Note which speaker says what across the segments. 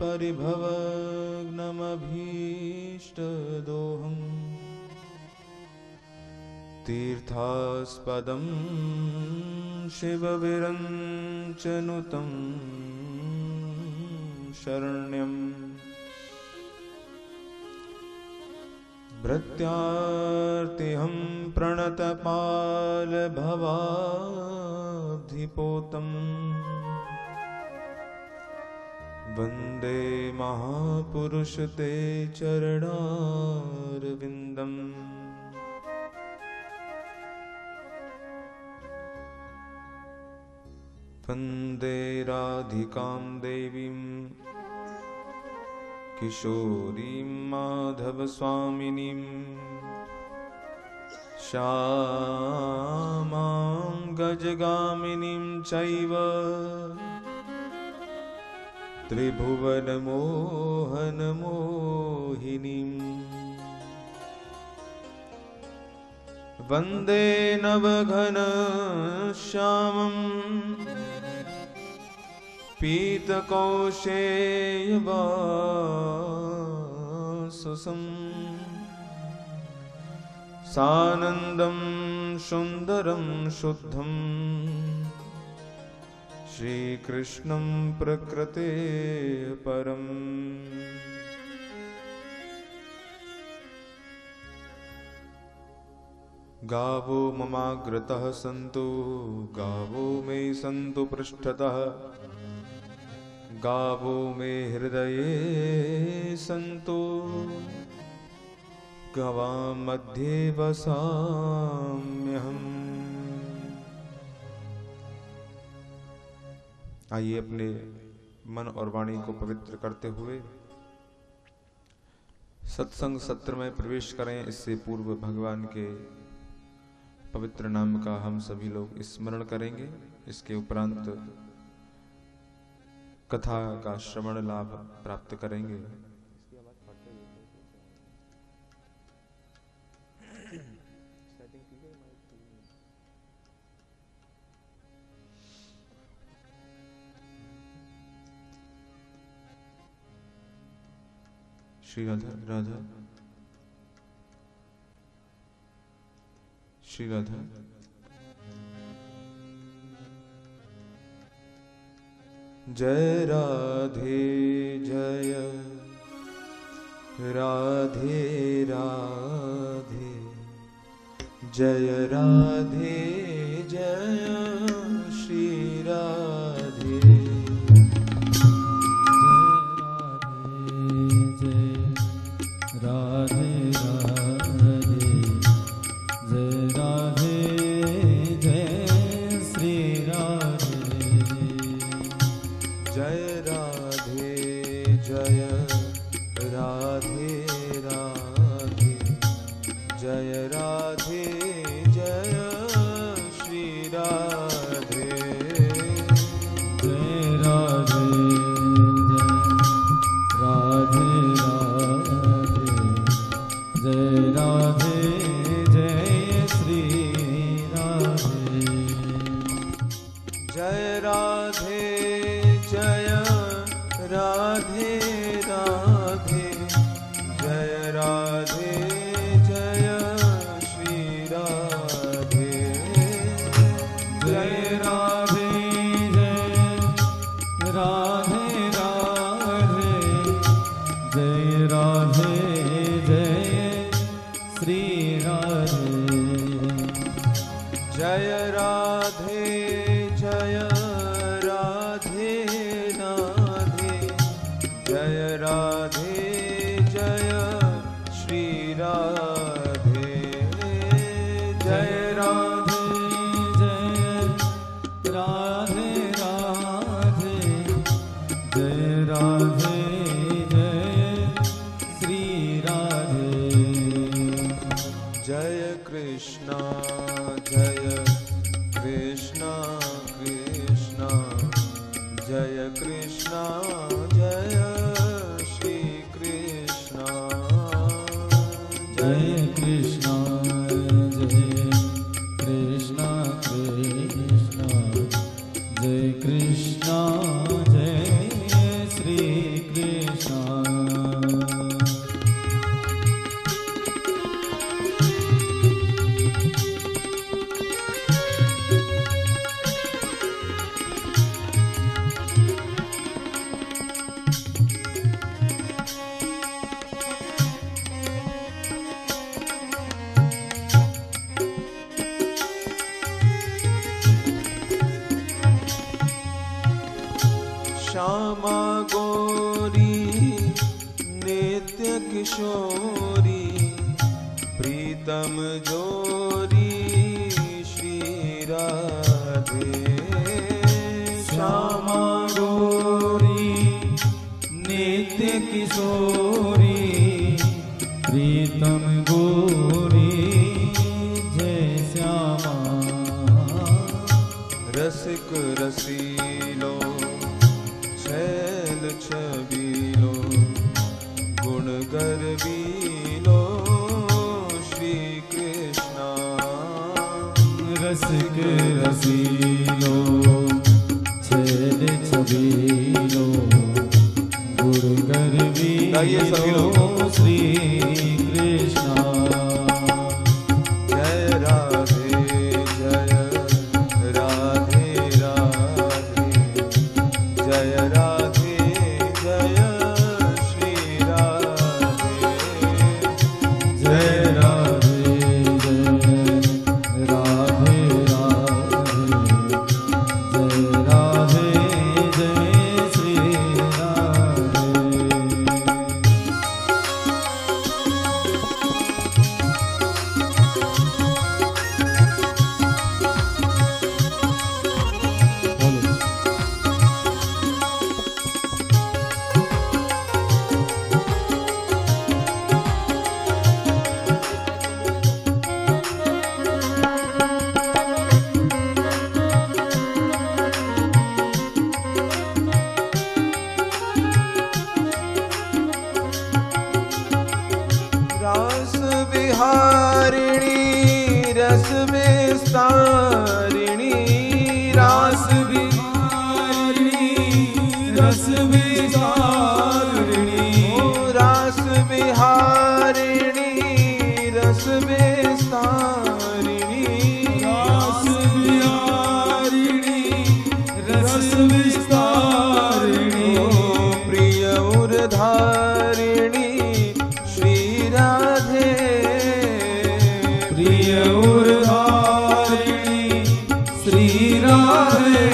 Speaker 1: परिभवग्नमभीष्टदोहम् तीर्थास्पदं शिवविरञ्चनुतं शरण्यम् भृत्यार्तिहं प्रणतपालभवाब्धिपोतम् वन्दे महापुरुष ते चरणारविन्दम् वन्दे राधिकां देवीं किशोरीं माधवस्वामिनीं श्यामां गजगामिनीं चैव त्रिभुवनमोहनमोहिनीं वन्दे नवघनश्यामं पीतकौशेयवाससं सानन्दं सुन्दरं शुद्धं श्रीकृष्णं प्रकृते परम्। गावो ममाग्रतः सन्तु गावो मे सन्तु पृष्ठतः गावो मे हृदये सन्तु गवां मध्ये वसाम्यहम्। आइए अपने मन और वाणी को पवित्र करते हुए सत्संग सत्र में प्रवेश करें। इससे पूर्व भगवान के पवित्र नाम का हम सभी लोग स्मरण करेंगे। इसके उपरांत कथा का श्रवण लाभ प्राप्त करेंगे। श्री राधा राधा श्री राधा जय राधे जय राधे राधे जय राधे जय श्री राधे
Speaker 2: राधे राधे जय राधे जय श्री राधे
Speaker 1: जय राधे जय राधे राधे जय राधे जय श्री राधे
Speaker 2: जय राधे राधे राधे जय राधे जय श्री राधे
Speaker 1: जय राधे जय राधे राधे जय राधे जय श्री राधे
Speaker 2: जय राधे जय राधे राधे जय राधे जय श्री राधे
Speaker 1: जय राधे जय राधे राधे जय राधे जय श्री राधे
Speaker 2: जय राधे जय राधे राधे जय राधे जय श्री राधे
Speaker 1: जय कृष्णा जय कृष्णा कृष्णा जय कृष्णा जय श्री कृष्णा
Speaker 2: जय कृष्णा जय कृष्णा कृष्णा जय कृष्णा जय श्री
Speaker 1: गौरी नित्य किशोरी प्रीतम जोरी श्री राधे।
Speaker 2: श्यामा गौरी नित्य किशोरी प्रीतम गौरी जय श्यामा।
Speaker 1: रसिक रसीलो छैल छबीलो गुण गर्वीलो श्री कृष्णा।
Speaker 2: रसिक रसीलो छैल छबीलो गुण गर्वीलो श्री कृष्णा।
Speaker 1: जय राधे जय राधे राधे जय राधे जय श्री राधे।
Speaker 2: जय राधे जय राधे राधे जय राधे जय श्री राधे।
Speaker 1: रास विहारिणी रस विस्तारिणी
Speaker 2: रास विहारिणी रस विस्तारिणी
Speaker 1: रास विहारिणी रस विस्तारिणी
Speaker 2: रास विहारिणी रस विस्तारिणी
Speaker 1: प्रिय उर्धारिणी श्री राधे।
Speaker 2: प्रिय उर्धारिणी श्री राधे।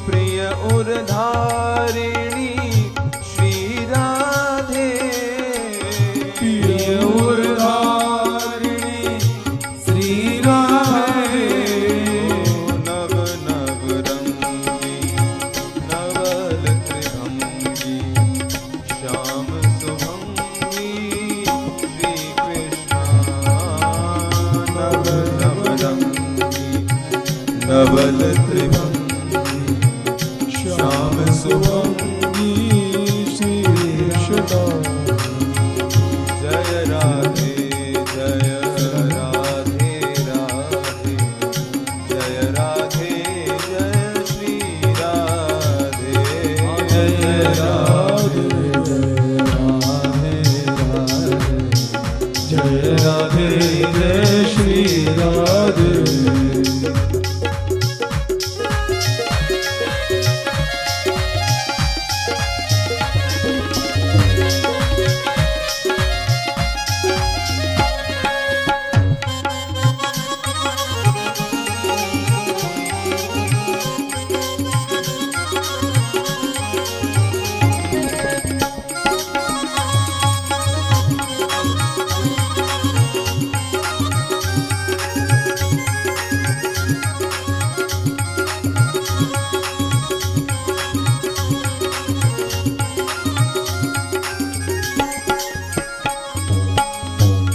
Speaker 1: प्रिय उर्धारिणी श्री राधे।
Speaker 2: प्रिय उर्धारिणी श्री राधे।
Speaker 1: नव नव रंगी नवल त्रिभंगी श्याम शुभंगी श्री कृष्णा। नव नव रंगी नवल त्रिभंगी श्याम शुभंगी श्री कृष्णा। जय राधे जय राधे राधे जय राधे जय श्री राधे।
Speaker 2: जय राधे जय राधे जय श्री राधे।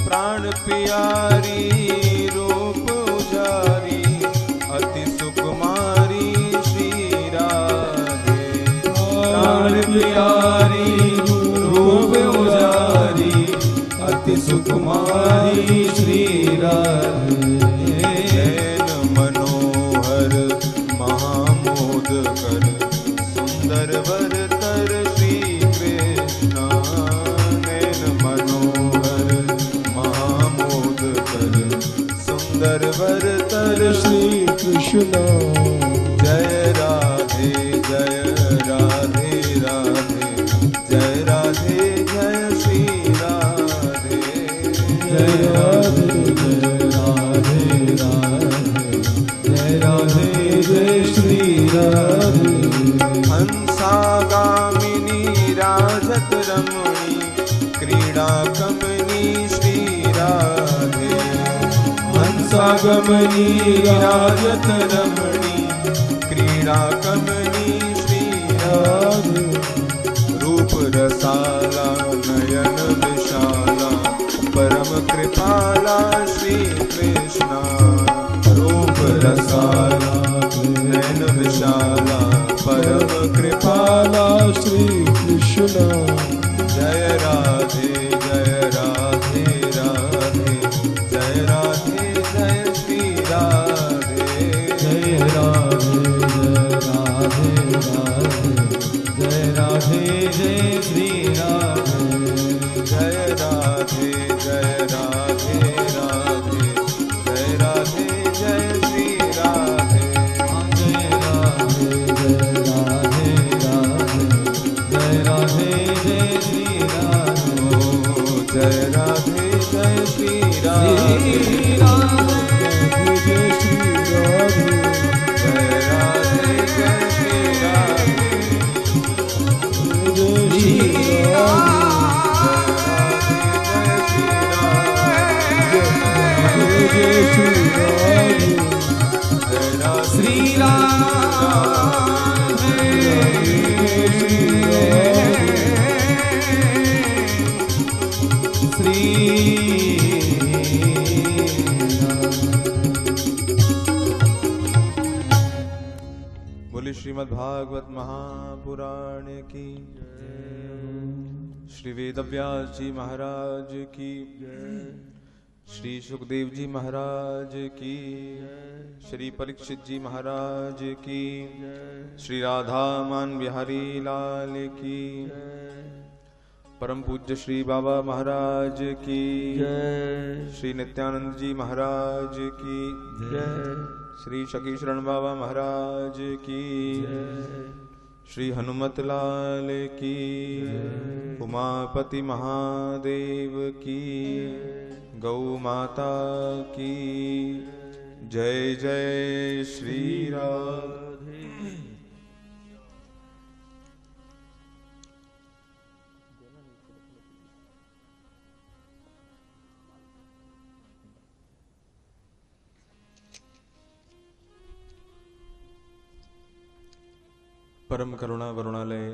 Speaker 1: प्राण प्यारी रूप उजारी अति सुकुमारी श्री राधे।
Speaker 2: प्राण प्यारी रूप उजारी अति सुकुमारी श्री राधे।
Speaker 1: नैन मनोहर महामोद कर सुंदर वर तर श्री कृष्णा। नैन मनोहर महामोद कर सुंदर वर तर श्री कृष्णा। जय राधे जय राधे राधे जय राधे जय श्री राधे।
Speaker 2: जय राधे जय राधे राधे जय राधे जय श्री राधे।
Speaker 1: हंसा हंसागामिनी राजत रमणी क्रीड़ा कमनी श्री राधे
Speaker 2: हंसागमनी राजत रमणी
Speaker 1: क्रीड़ा कमनी श्री राधे रूप रसाला नयन विशाला परम कृपाला श्री कृष्णा रूप रसाला नयन विशाला परम कृपाला
Speaker 2: श्री कृष्ण।
Speaker 1: जय राधे जय राधे राधे जय राधे जय श्री राधे
Speaker 2: जय राधे राधे राधे जय राधे जय श्री राधे
Speaker 1: जय राधे जय राधे राधे जय राधे जय श्री राधे
Speaker 2: जय राधे राधे राधे जय राधे जय श्री राधे
Speaker 1: जय राधे जय श्री राधे
Speaker 2: जय श्री राधे
Speaker 1: जय राधे जय श्री राधे
Speaker 2: जय श्री राधे जय श्री राधे
Speaker 1: श्री बोले श्रीमद् भागवत महापुराण की श्री वेदव्यास जी महाराज की श्री सुखदेव जी महाराज की श्री परीक्षित जी महाराज की श्री राधा मान बिहारी लाल की परम पूज्य श्री बाबा महाराज की श्री नित्यानंद जी महाराज की श्री शकीशरण बाबा महाराज की श्री हनुमत लाल की उमापति महादेव की गौ माता की जय जय श्री राधे। परम करुणा वरुणालय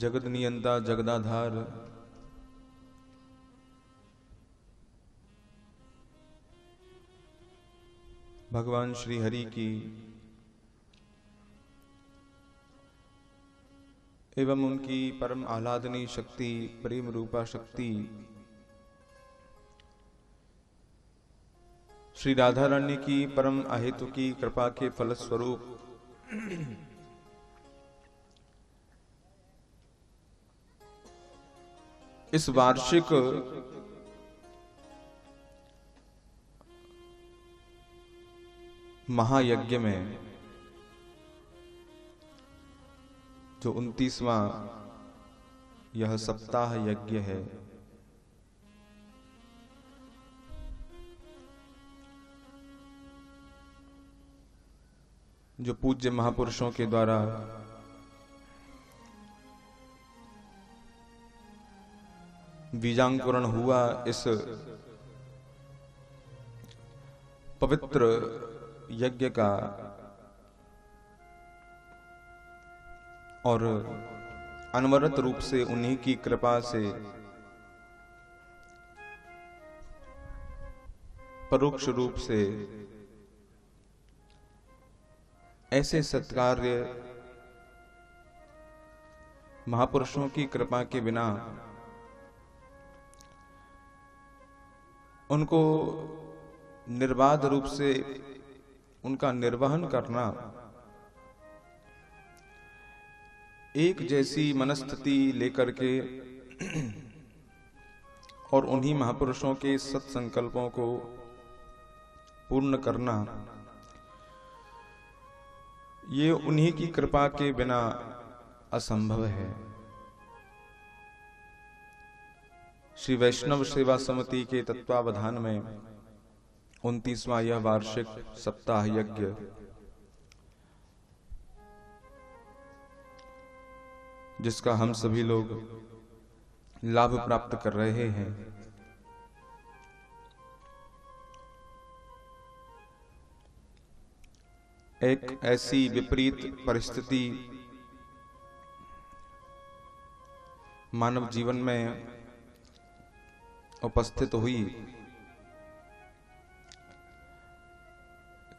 Speaker 1: जगत नियंता जगदाधार भगवान श्री हरि की एवं उनकी परम आह्लादनी शक्ति प्रेम रूपा शक्ति श्री राधा रानी की परम अहेतु की कृपा के फलस्वरूप इस वार्षिक महायज्ञ में जो 29वां यह सप्ताह यज्ञ है, जो पूज्य महापुरुषों के द्वारा बीजांकुरण हुआ, इस पवित्र यज्ञ का और अनवरत रूप से उन्हीं की कृपा से परोक्ष रूप से ऐसे सत्कार्य महापुरुषों की कृपा के बिना उनको निर्बाध रूप से उनका निर्वहन करना, एक जैसी मनस्थिति लेकर के और उन्हीं महापुरुषों के सत्संकल्पों को पूर्ण करना, ये उन्हीं की कृपा के बिना असंभव है। श्री वैष्णव सेवा समिति के तत्वावधान में 29वां यह वार्षिक सप्ताह यज्ञ जिसका हम सभी लोग लाभ प्राप्त कर रहे हैं, एक ऐसी विपरीत परिस्थिति मानव जीवन में उपस्थित हुई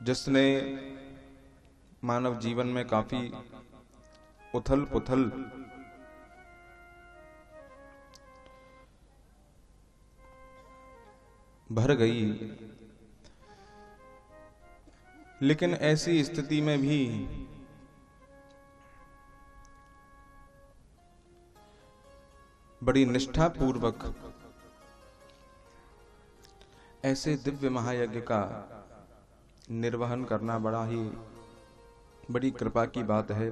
Speaker 1: जिसने मानव जीवन में काफी उथल पुथल भर गई। लेकिन ऐसी स्थिति में भी बड़ी निष्ठा पूर्वक ऐसे दिव्य महायज्ञ का निर्वहन करना बड़ी कृपा की बात है।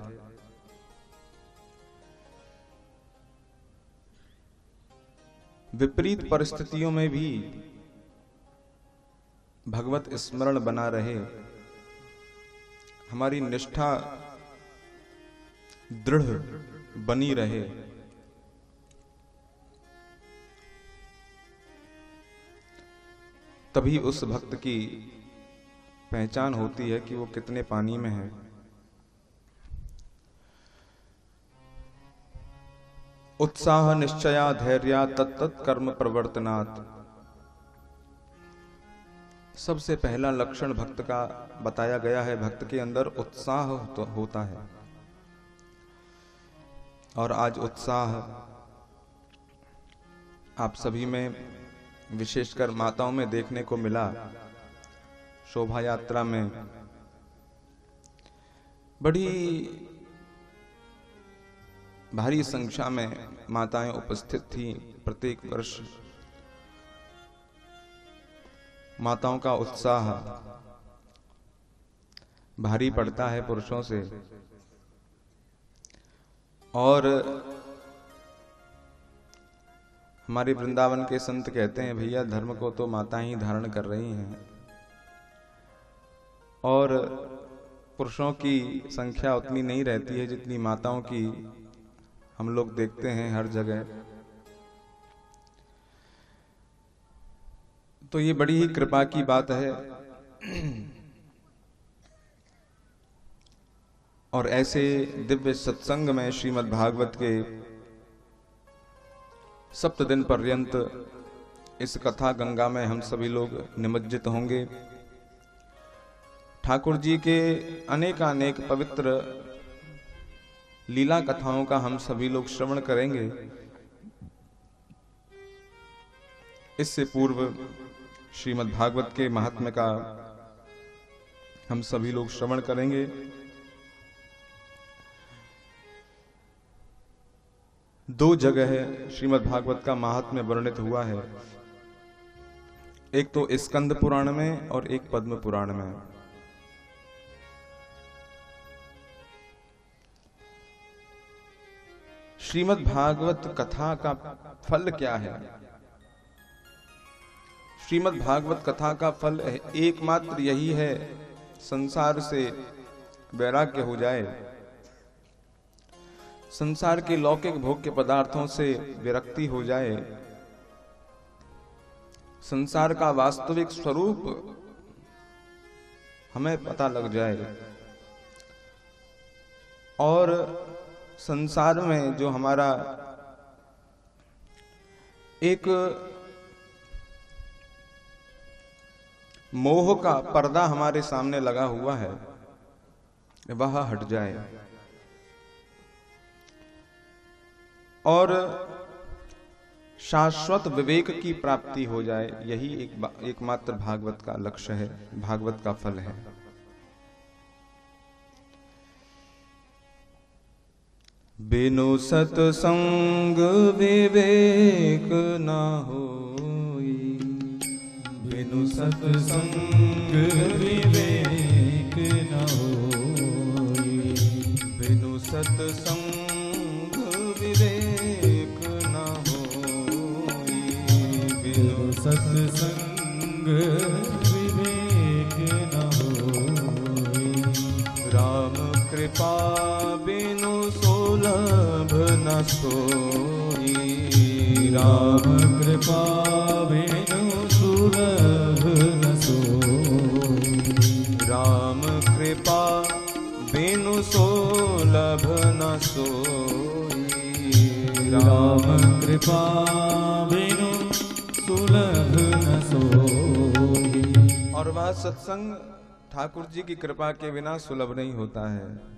Speaker 1: विपरीत परिस्थितियों में भी भगवत स्मरण बना रहे, हमारी निष्ठा दृढ़ बनी रहे, तभी उस भक्त की पहचान होती है कि वो कितने पानी में है। उत्साह निश्चया धैर्या तत्तत् कर्म प्रवर्तनात्। सबसे पहला लक्षण भक्त का बताया गया है। भक्त के अंदर उत्साह होता है, और आज उत्साह आप सभी में, विशेषकर माताओं में देखने को मिला। शोभा यात्रा में बड़ी भारी संख्या में माताएं उपस्थित थीं। प्रत्येक वर्ष माताओं का उत्साह भारी पड़ता है पुरुषों से, और हमारे वृंदावन के संत कहते हैं, भैया धर्म को तो माता ही धारण कर रही हैं, और पुरुषों की संख्या उतनी नहीं रहती है जितनी माताओं की हम लोग देखते हैं हर जगह। तो ये बड़ी ही कृपा की बात है। और ऐसे दिव्य सत्संग में श्रीमद् भागवत के 7 दिन पर्यंत इस कथा गंगा में हम सभी लोग निमज्जित होंगे। ठाकुर जी के अनेकानेक पवित्र लीला कथाओं का हम सभी लोग श्रवण करेंगे। इससे पूर्व श्रीमद् भागवत के महात्म्य का हम सभी लोग श्रवण करेंगे। दो जगह श्रीमद् भागवत का महात्म्य वर्णित हुआ है, एक तो स्कंद पुराण में और एक पद्म पुराण में। श्रीमद् भागवत कथा का फल क्या है? श्रीमद् भागवत कथा का फल एकमात्र यही है, संसार से वैराग्य हो जाए, संसार के लौकिक भोग्य पदार्थों से विरक्ति हो जाए, संसार का वास्तविक स्वरूप हमें पता लग जाए, और संसार में जो हमारा एक मोह का पर्दा हमारे सामने लगा हुआ है वह हट जाए, और शाश्वत विवेक की प्राप्ति हो जाए। यही एकमात्र भागवत का लक्ष्य है, भागवत का फल है। बिनु सत्संग विवेक न होई, बिनु सत्संग विवेक न होई, बिनु सत्संग विवेक न होई, बिनु सत्संग विवेक कृपा बिनु सुलभ न सोई।
Speaker 2: राम कृपा बिनु सुलभ न सोई।
Speaker 1: राम कृपा बिनु सुलभ न सोई।
Speaker 2: राम कृपा बिनु सुलभ न सोई।
Speaker 1: और वह सत्संग ठाकुर जी की कृपा के बिना सुलभ नहीं होता है।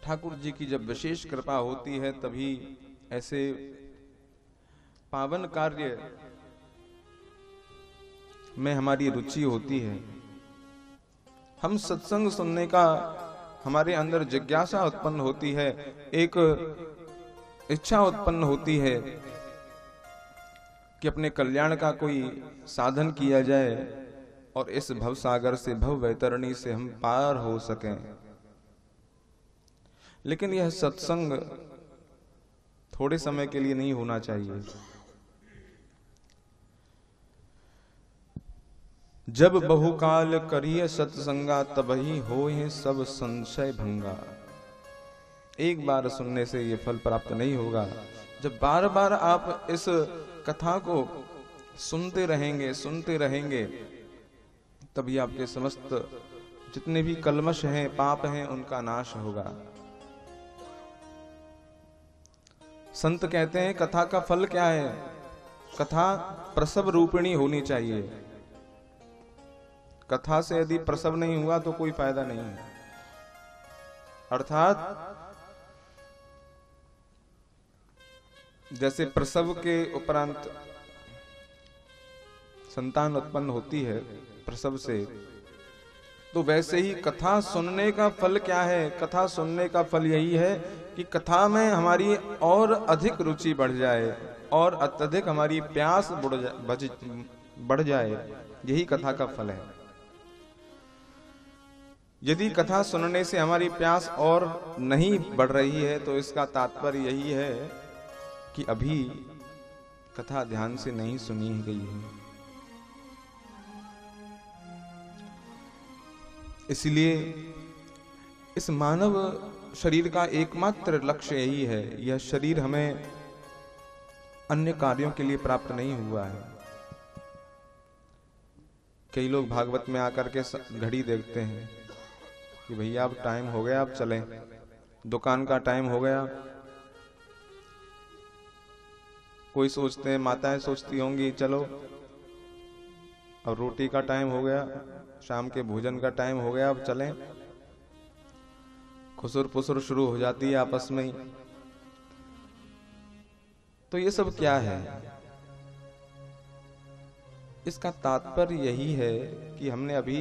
Speaker 1: ठाकुर जी की जब विशेष कृपा होती है तभी ऐसे पावन कार्य में हमारी रुचि होती है। हम सत्संग सुनने का हमारे अंदर जिज्ञासा उत्पन्न होती है, एक इच्छा उत्पन्न होती है कि अपने कल्याण का कोई साधन किया जाए और इस भव सागर से, भव वैतरणी से हम पार हो सकें। लेकिन यह सत्संग थोड़े समय के लिए नहीं होना चाहिए। जब बहुकाल करिए सत्संगा तबही होए सब संशय भंगा। एक बार सुनने से ये फल प्राप्त नहीं होगा। जब बार बार आप इस कथा को सुनते रहेंगे तभी आपके समस्त जितने भी कलमश हैं, पाप हैं, उनका नाश होगा। संत कहते हैं कथा का फल क्या है? कथा प्रसव रूपिणी होनी चाहिए। कथा से यदि प्रसव नहीं हुआ तो कोई फायदा नहीं है। अर्थात जैसे प्रसव के उपरांत संतान उत्पन्न होती है प्रसव से, तो वैसे ही कथा सुनने का फल क्या है? कथा सुनने का फल यही है कि कथा में हमारी और अधिक रुचि बढ़ जाए और अत्यधिक हमारी प्यास बढ़ जाए। यही कथा का फल है। यदि कथा सुनने से हमारी प्यास और नहीं बढ़ रही है तो इसका तात्पर्य यही है कि अभी कथा ध्यान से नहीं सुनी गई है। इसलिए इस मानव शरीर का एकमात्र लक्ष्य यही है। यह शरीर हमें अन्य कार्यों के लिए प्राप्त नहीं हुआ है। कई लोग भागवत में आकर के घड़ी देखते हैं कि भैया अब टाइम हो गया, अब चलें, दुकान का टाइम हो गया। कोई सोचते हैं, माताएं सोचती होंगी चलो अब रोटी का टाइम हो गया, शाम के भोजन का टाइम हो गया, अब चलें। खुसुर पुसुर शुरू हो जाती है आपस में ही। तो ये सब क्या है? इसका तात्पर्य यही है कि हमने अभी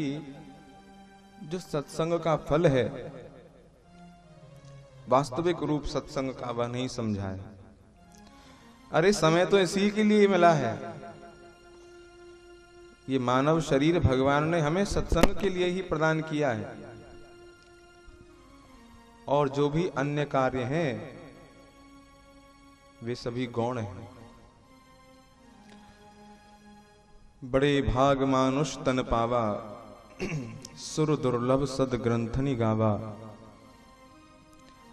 Speaker 1: जो सत्संग का फल है, वास्तविक रूप सत्संग का वह नहीं समझा है। अरे समय तो इसी के लिए मिला है। ये मानव शरीर भगवान ने हमें सत्संग के लिए ही प्रदान किया है। और जो भी अन्य कार्य हैं वे सभी गौण हैं। बड़े भाग मानुष तन पावा, सुर दुर्लभ सद ग्रंथनि गावा।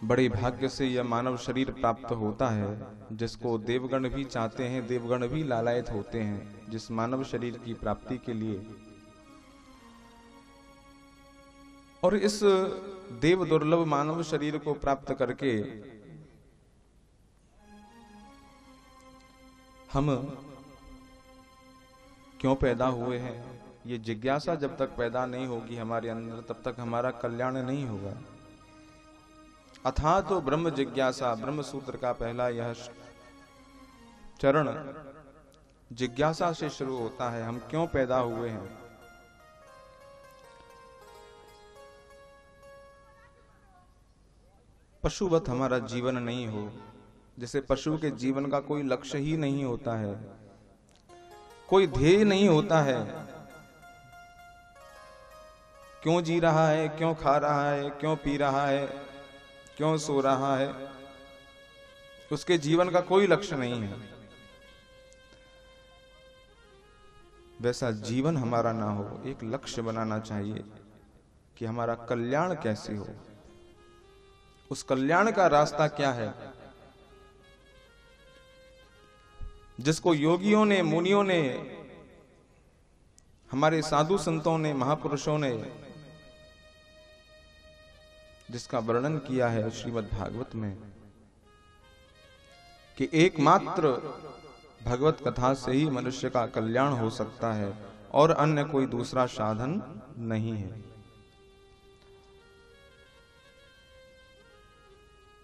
Speaker 1: बड़े भाग्य से यह मानव शरीर प्राप्त होता है जिसको देवगण भी चाहते हैं, देवगण भी लालायित होते हैं जिस मानव शरीर की प्राप्ति के लिए। और इस देव दुर्लभ मानव शरीर को प्राप्त करके हम क्यों पैदा हुए हैं, ये जिज्ञासा जब तक पैदा नहीं होगी हमारे अंदर, तब तक हमारा कल्याण नहीं होगा। अथा तो ब्रह्म जिज्ञासा, ब्रह्म सूत्र का पहला यह चरण जिज्ञासा से शुरू होता है। हम क्यों पैदा हुए हैं? पशुवत हमारा जीवन नहीं हो, जैसे पशु के जीवन का कोई लक्ष्य ही नहीं होता है, कोई ध्येय नहीं होता है। क्यों जी रहा है, क्यों खा रहा है, क्यों पी रहा है, क्यों सो रहा है, उसके जीवन का कोई लक्ष्य नहीं है। वैसा जीवन हमारा ना हो। एक लक्ष्य बनाना चाहिए कि हमारा कल्याण कैसे हो, उस कल्याण का रास्ता क्या है, जिसको योगियों ने, मुनियों ने, हमारे साधु संतों ने, महापुरुषों ने जिसका वर्णन किया है श्रीमद् भागवत में, कि एकमात्र भगवत कथा से ही मनुष्य का कल्याण हो सकता है और अन्य कोई दूसरा साधन नहीं है।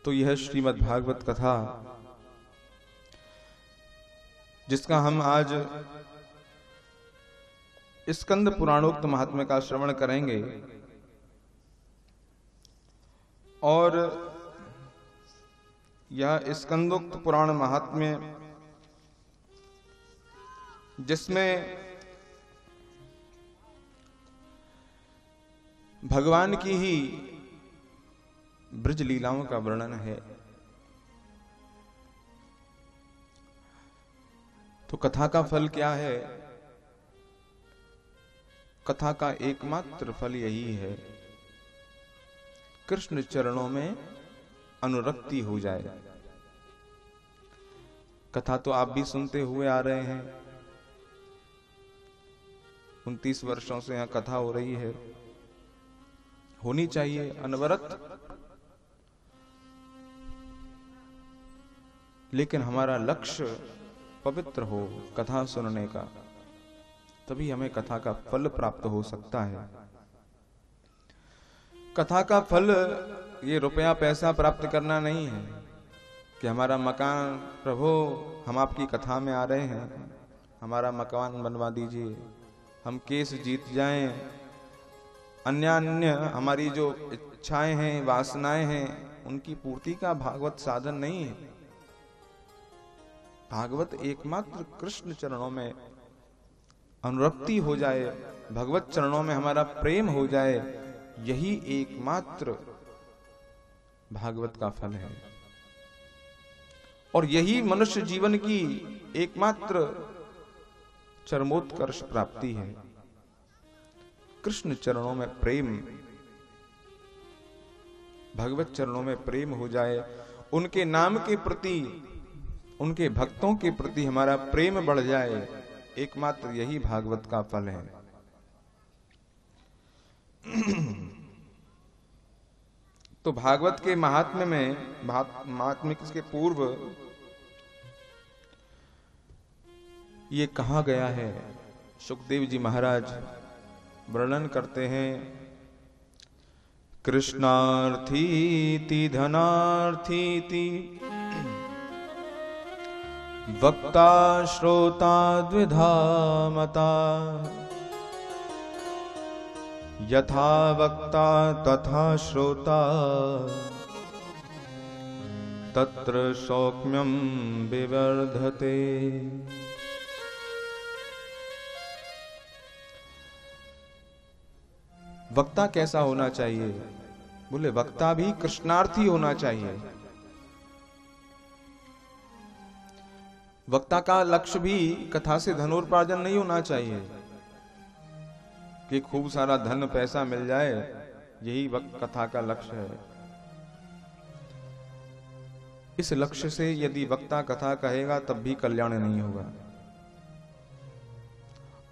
Speaker 1: तो यह श्रीमद् भागवत कथा जिसका हम आज स्कंद पुराणोक्त महात्म्य का श्रवण करेंगे, और यह स्कंदोक्त पुराण महात्म्य जिसमें भगवान की ही ब्रज लीलाओं का वर्णन है, तो कथा का फल क्या है? कथा का एकमात्र फल यही है, कृष्ण चरणों में अनुरक्ति हो जाए। कथा तो आप भी सुनते हुए आ रहे हैं, 29 वर्षों से यहां कथा हो रही है, होनी चाहिए अनवरत। लेकिन हमारा लक्ष्य पवित्र हो कथा सुनने का, तभी हमें कथा का फल प्राप्त हो सकता है। कथा का फल ये रुपया पैसा प्राप्त करना नहीं है कि हमारा मकान, प्रभु हम आपकी कथा में आ रहे हैं, हमारा मकान बनवा दीजिए, हम केस जीत जाएं, अन्य हमारी जो इच्छाएं हैं, वासनाएं हैं, उनकी पूर्ति का भागवत साधन नहीं है। भागवत एकमात्र कृष्ण चरणों में अनुरक्ति हो जाए, भगवत चरणों में हमारा प्रेम हो जाए, यही एकमात्र भागवत का फल है। और यही मनुष्य जीवन की एकमात्र चरमोत्कर्ष प्राप्ति है। कृष्ण चरणों में प्रेम, भगवत चरणों में प्रेम हो जाए, उनके नाम के प्रति, उनके भक्तों के प्रति हमारा प्रेम बढ़ जाए, एकमात्र यही भागवत का फल है। तो भागवत के महात्म्य में, महात्म्य के पूर्व ये कहा गया है, सुखदेव जी महाराज वर्णन करते हैं, कृष्णार्थीति धनार्थीति वक्ता श्रोता द्विधा मता, यथा वक्ता तथा श्रोता तत्र सौक्ष्म्यं विवर्धते। वक्ता कैसा होना चाहिए? बोले वक्ता भी कृष्णार्थी होना चाहिए। वक्ता का लक्ष्य भी कथा से धनोपार्जन नहीं होना चाहिए कि खूब सारा धन पैसा मिल जाए, यही कथा का लक्ष्य है। इस लक्ष्य से यदि वक्ता कथा कहेगा तब भी कल्याण नहीं होगा,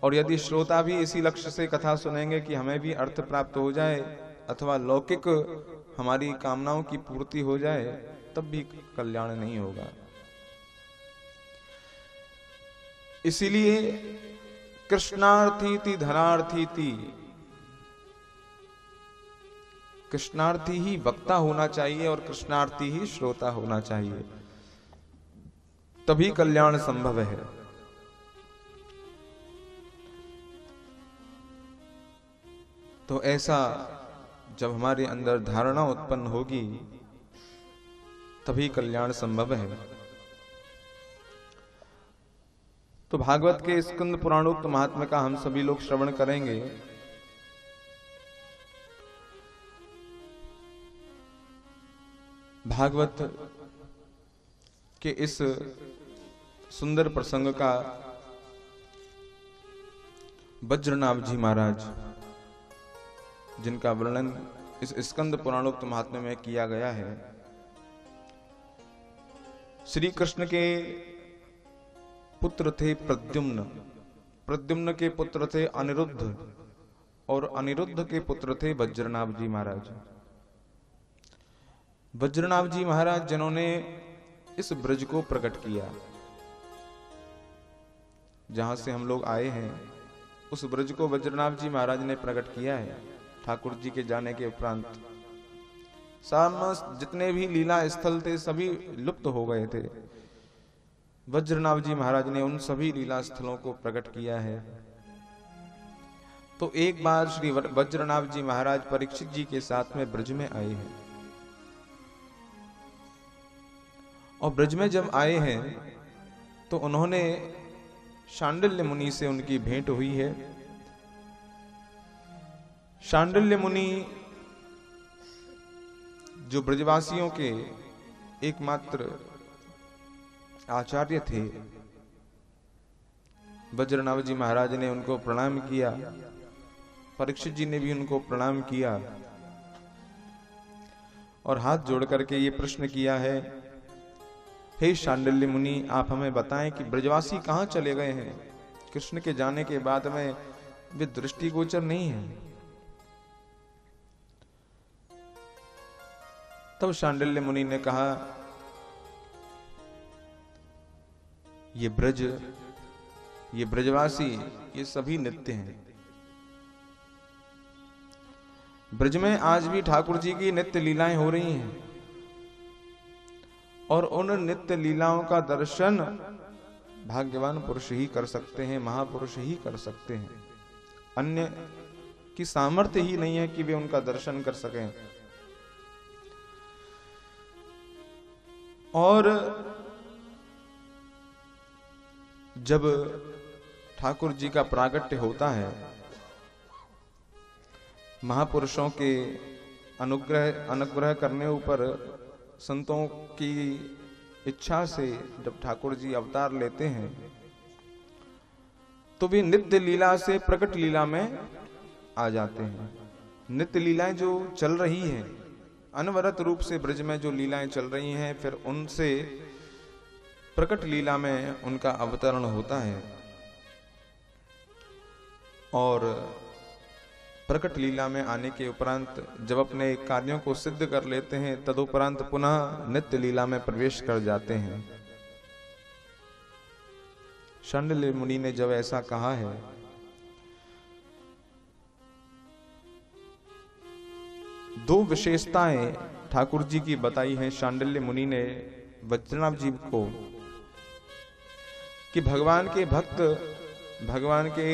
Speaker 1: और यदि श्रोता भी इसी लक्ष्य से कथा सुनेंगे कि हमें भी अर्थ प्राप्त हो जाए अथवा लौकिक हमारी कामनाओं की पूर्ति हो जाए, तब भी कल्याण नहीं होगा। इसीलिए कृष्णार्थीति धनार्थीति, कृष्णार्थी ही वक्ता होना चाहिए और कृष्णार्थी ही श्रोता होना चाहिए, तभी कल्याण संभव है। तो ऐसा जब हमारे अंदर धारणा उत्पन्न होगी तभी कल्याण संभव है। तो भागवत के स्कंद पुराणोक्त महात्म्य का हम सभी लोग श्रवण करेंगे। भागवत के इस सुंदर प्रसंग का वज्रनाभ जी महाराज, जिनका वर्णन इस स्कंद पुराणोक्त महात्म्य में किया गया है, श्री कृष्ण के पुत्र थे प्रद्युम्न, प्रद्युम्न के पुत्र थे अनिरुद्ध, और अनिरुद्ध के पुत्र थे वज्रनाभ जी महाराज। वज्रनाभ जी महाराज जिन्होंने इस ब्रज को प्रकट किया, जहां से हम लोग आए हैं उस ब्रज को वज्रनाभ जी महाराज ने प्रकट किया है। ठाकुर जी के जाने के उपरांत समस्त जितने भी लीला स्थल थे सभी लुप्त हो गए थे। वज्रनाभ जी महाराज ने उन सभी लीला स्थलों को प्रकट किया है। तो एक बार श्री वज्रनाभ जी महाराज परीक्षित जी के साथ में ब्रज में आए हैं, और ब्रज में जब आए हैं तो उन्होंने शांडिल्य मुनि से उनकी भेंट हुई है। शांडिल्य मुनि जो ब्रजवासियों के एकमात्र आचार्य थे, वज्रनाभ जी महाराज ने उनको प्रणाम किया, परीक्षित जी ने भी उनको प्रणाम किया और हाथ जोड़ करके ये प्रश्न किया है, हे शांडिल्य मुनि, आप हमें बताएं कि ब्रजवासी कहां चले गए हैं? कृष्ण के जाने के बाद में वे दृष्टिगोचर नहीं हैं। तब शांडिल्य मुनि ने कहा, ये ब्रज, ये ब्रजवासी, ये सभी नित्य हैं। ब्रज में आज भी ठाकुर जी की नित्य लीलाएं हो रही हैं, और उन नित्य लीलाओं का दर्शन भाग्यवान पुरुष ही कर सकते हैं, महापुरुष ही कर सकते हैं। अन्य की सामर्थ्य ही नहीं है कि वे उनका दर्शन कर सकें। और जब ठाकुर जी का प्रागट्य होता है, महापुरुषों के अनुग्रह करने ऊपर संतों की इच्छा से जब ठाकुर जी अवतार लेते हैं, तो वे नित्य लीला से प्रकट लीला में आ जाते हैं। नित्य लीलाएं जो चल रही हैं, अनवरत रूप से ब्रज में जो लीलाएं चल रही हैं, फिर उनसे प्रकट लीला में उनका अवतरण होता है। और प्रकट लीला में आने के उपरांत जब अपने कार्यों को सिद्ध कर लेते हैं, तदुपरांत पुनः नित्य लीला में प्रवेश कर जाते हैं। शांडिल्य मुनि ने जब ऐसा कहा है, दो विशेषताएं ठाकुर जी की बताई हैं शांडिल्य मुनि ने वज्रनाभ जी को, कि भगवान के भक्त भगवान के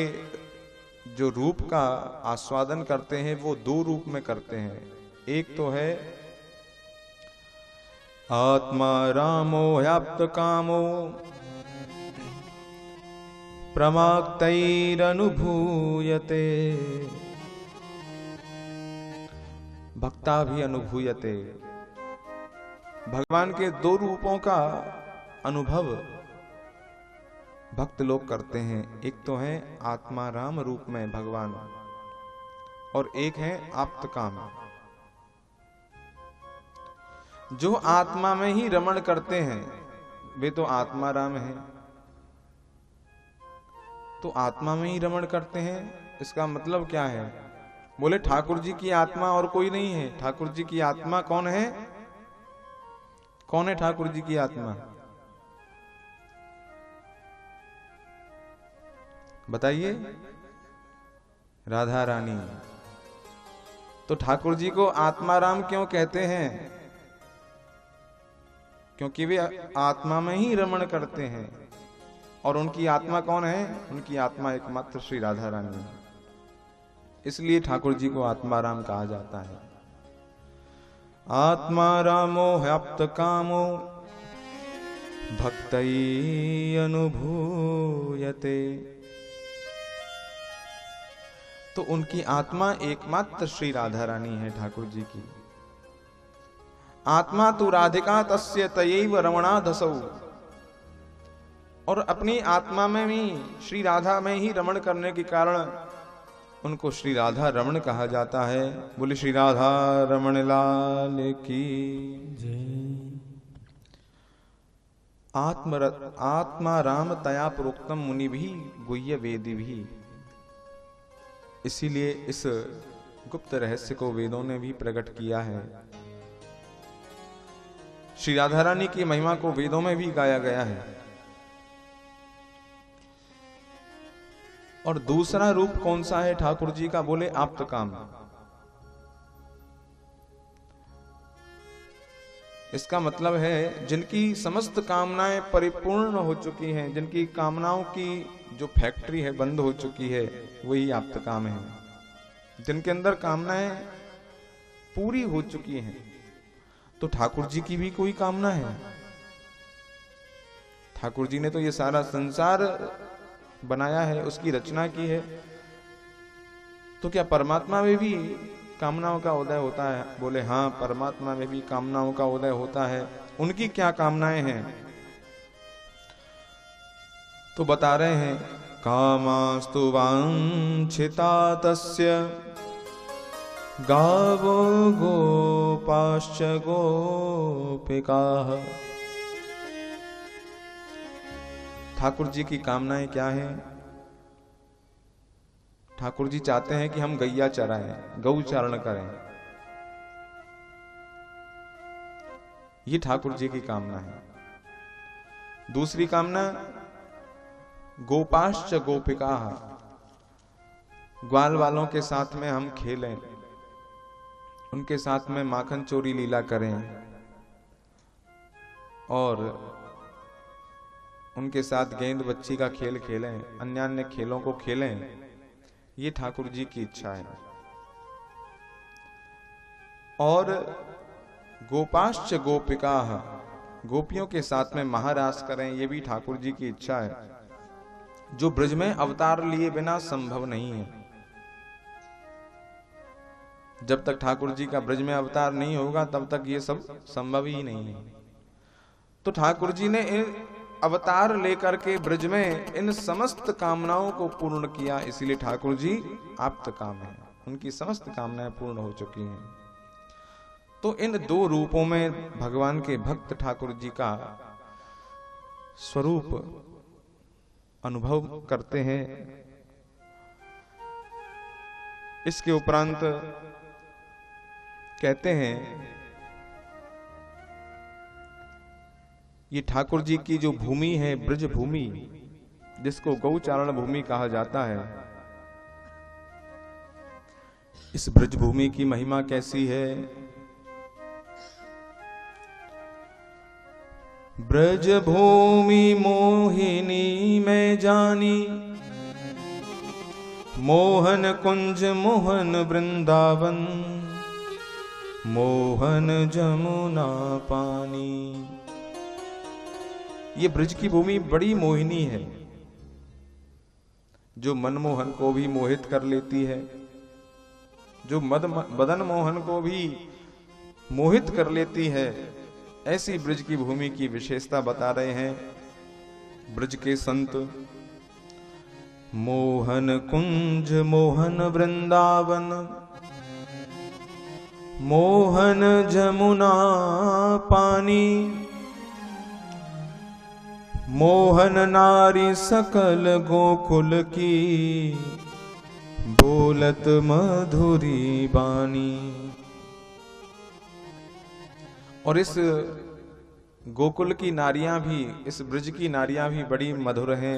Speaker 1: जो रूप का आस्वादन करते हैं वो दो रूप में करते हैं। एक तो है आत्मा रामो व्याप्त कामो प्रमाक्तैरनुभूयते भक्ता भी अनुभूयते। भगवान के दो रूपों का अनुभव भक्त लोग करते हैं। एक तो है आत्मा राम रूप में भगवान, और एक है आप्त काम। जो आत्मा में ही रमण करते हैं वे तो आत्मा राम है। तो आत्मा में ही रमण करते हैं, इसका मतलब क्या है? बोले ठाकुर जी की आत्मा और कोई नहीं है। ठाकुर जी की आत्मा कौन है? कौन है ठाकुर जी की आत्मा? बताइए। राधा रानी। तो ठाकुर जी को आत्माराम क्यों कहते हैं? क्योंकि वे आत्मा में ही रमण करते हैं। और उनकी आत्मा कौन है? उनकी आत्मा एकमात्र श्री राधा रानी। इसलिए ठाकुर जी को आत्माराम कहा जाता है। आत्मा रामो व्याप्त कामो भक्तई अनुभूयते। तो उनकी आत्मा एकमात्र श्री राधा रानी है ठाकुर जी की। आत्मा तु राधिका तस्य तयैव रमणा दसौ। और अपनी आत्मा में भी श्री राधा में ही रमण करने के कारण उनको श्री राधा रमण कहा जाता है। बोले श्री राधा रमण लाल की
Speaker 2: जय।
Speaker 1: आत्मा राम तया प्रोक्तम मुनि भी गुह्य वेदी भी। इसीलिए इस गुप्त रहस्य को वेदों ने भी प्रकट किया है। श्री राधा रानी की महिमा को वेदों में भी गाया गया है। और दूसरा रूप कौन सा है ठाकुर जी का? बोले आप्तकाम। इसका मतलब है जिनकी समस्त कामनाएं परिपूर्ण हो चुकी हैं, जिनकी कामनाओं की जो फैक्ट्री है बंद हो चुकी है, वही आप्तकाम है। जिनके अंदर कामनाएं पूरी हो चुकी हैं। तो ठाकुर जी की भी कोई कामना है? ठाकुर जी ने तो ये सारा संसार बनाया है, उसकी रचना की है। तो क्या परमात्मा में भी कामनाओं का उदय होता है? बोले हाँ, परमात्मा में भी कामनाओं का उदय होता है। उनकी क्या कामनाएं हैं? तो बता रहे हैं, कामास्तु वांछिता तस्य गावो गोपाश्च गोपिकाः। ठाकुर जी की कामनाएं क्या हैं? ठाकुर जी चाहते हैं कि हम गैया चराएं, गौ चारण करें। ये ठाकुर जी की कामना है। दूसरी कामना, गोपाश्च गोपिकाः, ग्वाल वालों के साथ में हम खेलें, उनके साथ में माखन चोरी लीला करें और उनके साथ गेंद बच्ची का खेल खेलें, अन्य अन्य खेलों को खेलें। ये ठाकुर जी की इच्छा है। और गोपाश्च गोपिकाः, गोपियों के साथ में महारास करें, ये भी ठाकुर जी की इच्छा है, जो ब्रज में अवतार लिए बिना संभव नहीं है। जब तक ठाकुर जी का ब्रज में अवतार नहीं होगा तब तक ये सब संभव ही नहीं है। तो ठाकुर जी ने इन अवतार लेकर के ब्रज में इन समस्त कामनाओं को पूर्ण किया। इसीलिए ठाकुर जी आप्त काम है, उनकी समस्त कामनाएं पूर्ण हो चुकी हैं। तो इन दो रूपों में भगवान के भक्त ठाकुर जी का स्वरूप अनुभव करते हैं। इसके उपरांत कहते हैं, ये ठाकुर जी की जो भूमि है, ब्रज भूमि, जिसको गौचारण भूमि कहा जाता है, इस ब्रज भूमि की महिमा कैसी है? ब्रज भूमि मोहिनी में जानी, मोहन कुंज मोहन वृंदावन, मोहन जमुना पानी। ये ब्रज की भूमि बड़ी मोहिनी है, जो मनमोहन को भी मोहित कर लेती है, जो मदन मोहन को भी मोहित कर लेती है। ऐसी ब्रज की भूमि की विशेषता बता रहे हैं ब्रज के संत। मोहन कुंज मोहन वृंदावन, मोहन जमुना पानी, मोहन नारी सकल गोकुल की, बोलत मधुरी बानी। और इस गोकुल की नारियां भी, इस ब्रज की नारियां भी बड़ी मधुर हैं,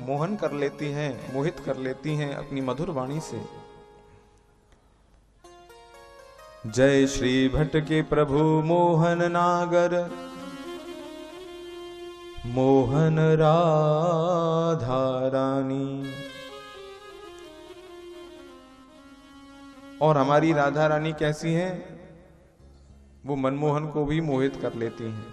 Speaker 1: मोहन कर लेती हैं, मोहित कर लेती हैं अपनी मधुर वाणी से। जय श्री भट्ट के प्रभु मोहन नागर, मोहन राधा रानी। और हमारी राधा रानी कैसी हैं? वो मनमोहन को भी मोहित कर लेती हैं।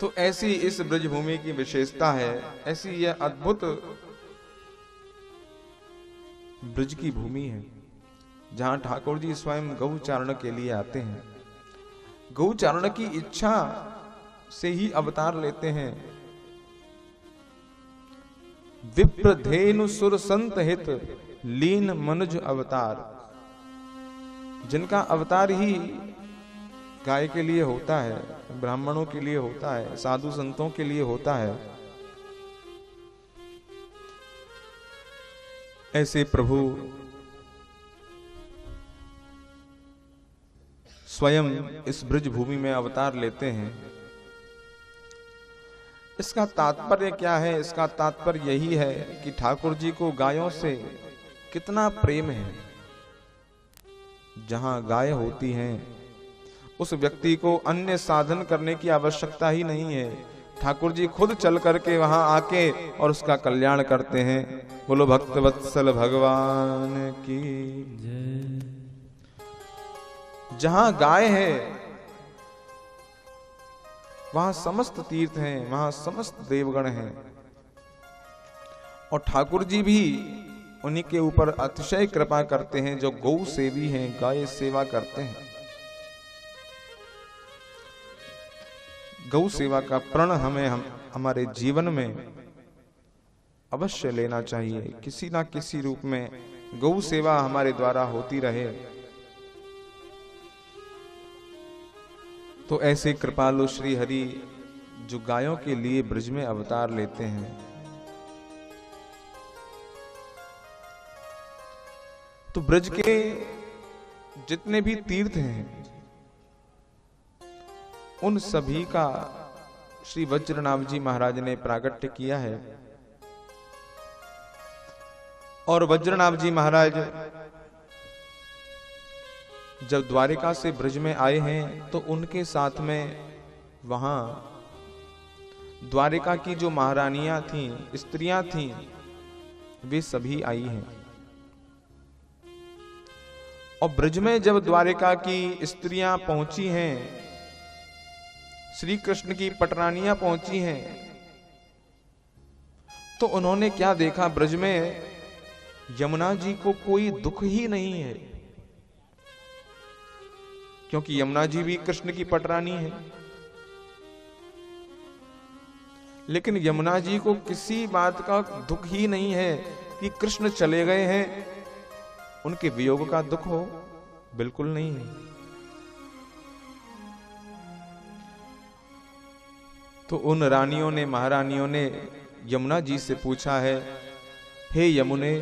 Speaker 1: तो ऐसी इस ब्रजभूमि की विशेषता है, ऐसी यह अद्भुत ब्रज की भूमि है, जहां ठाकुर जी स्वयं गौचारण के लिए आते हैं। गौचारण की इच्छा से ही अवतार लेते हैं। विप्रधेनु सुर संत हित लीन मनुज अवतार, जिनका अवतार ही गाय के लिए होता है, ब्राह्मणों के लिए होता है, साधु संतों के लिए होता है, ऐसे प्रभु स्वयं इस ब्रज भूमि में अवतार लेते हैं। इसका तात्पर्य क्या है? इसका तात्पर्य यही है कि ठाकुर जी को गायों से कितना प्रेम है। जहां गाय होती हैं उस व्यक्ति को अन्य साधन करने की आवश्यकता ही नहीं है। ठाकुर जी खुद चल करके वहां आके और उसका कल्याण करते हैं। बोलो भक्त वत्सल भगवान की
Speaker 2: जय।
Speaker 1: जहां गाय है वहां समस्त तीर्थ हैं, वहां समस्त देवगण हैं, और ठाकुर जी भी उन्हीं के ऊपर अतिशय कृपा करते हैं जो गौ सेवी हैं, गाय सेवा करते हैं। गौ सेवा का प्रण हमें हमारे जीवन में अवश्य लेना चाहिए। किसी ना किसी रूप में गौ सेवा हमारे द्वारा होती रहे। तो ऐसे कृपालु श्री हरि जो गायों के लिए ब्रज में अवतार लेते हैं, तो ब्रज के जितने भी तीर्थ हैं उन सभी का श्री वज्रनाभ जी महाराज ने प्रागट्य किया है। और वज्रनाभ जी महाराज जब द्वारिका से ब्रज में आए हैं तो उनके साथ में वहां द्वारिका की जो महारानियां थीं, स्त्रियां थीं, वे सभी आई हैं। और ब्रज में जब द्वारिका की स्त्रियां पहुंची हैं, श्री कृष्ण की पटरानियां पहुंची हैं, तो उन्होंने क्या देखा? ब्रज में यमुना जी को कोई दुख ही नहीं है, क्योंकि यमुना जी भी कृष्ण की पटरानी है। लेकिन यमुना जी को किसी बात का दुख ही नहीं है कि कृष्ण चले गए हैं, उनके वियोग का दुख हो, बिल्कुल नहीं है। तो उन रानियों ने, महारानियों ने यमुना जी से पूछा है, हे यमुने,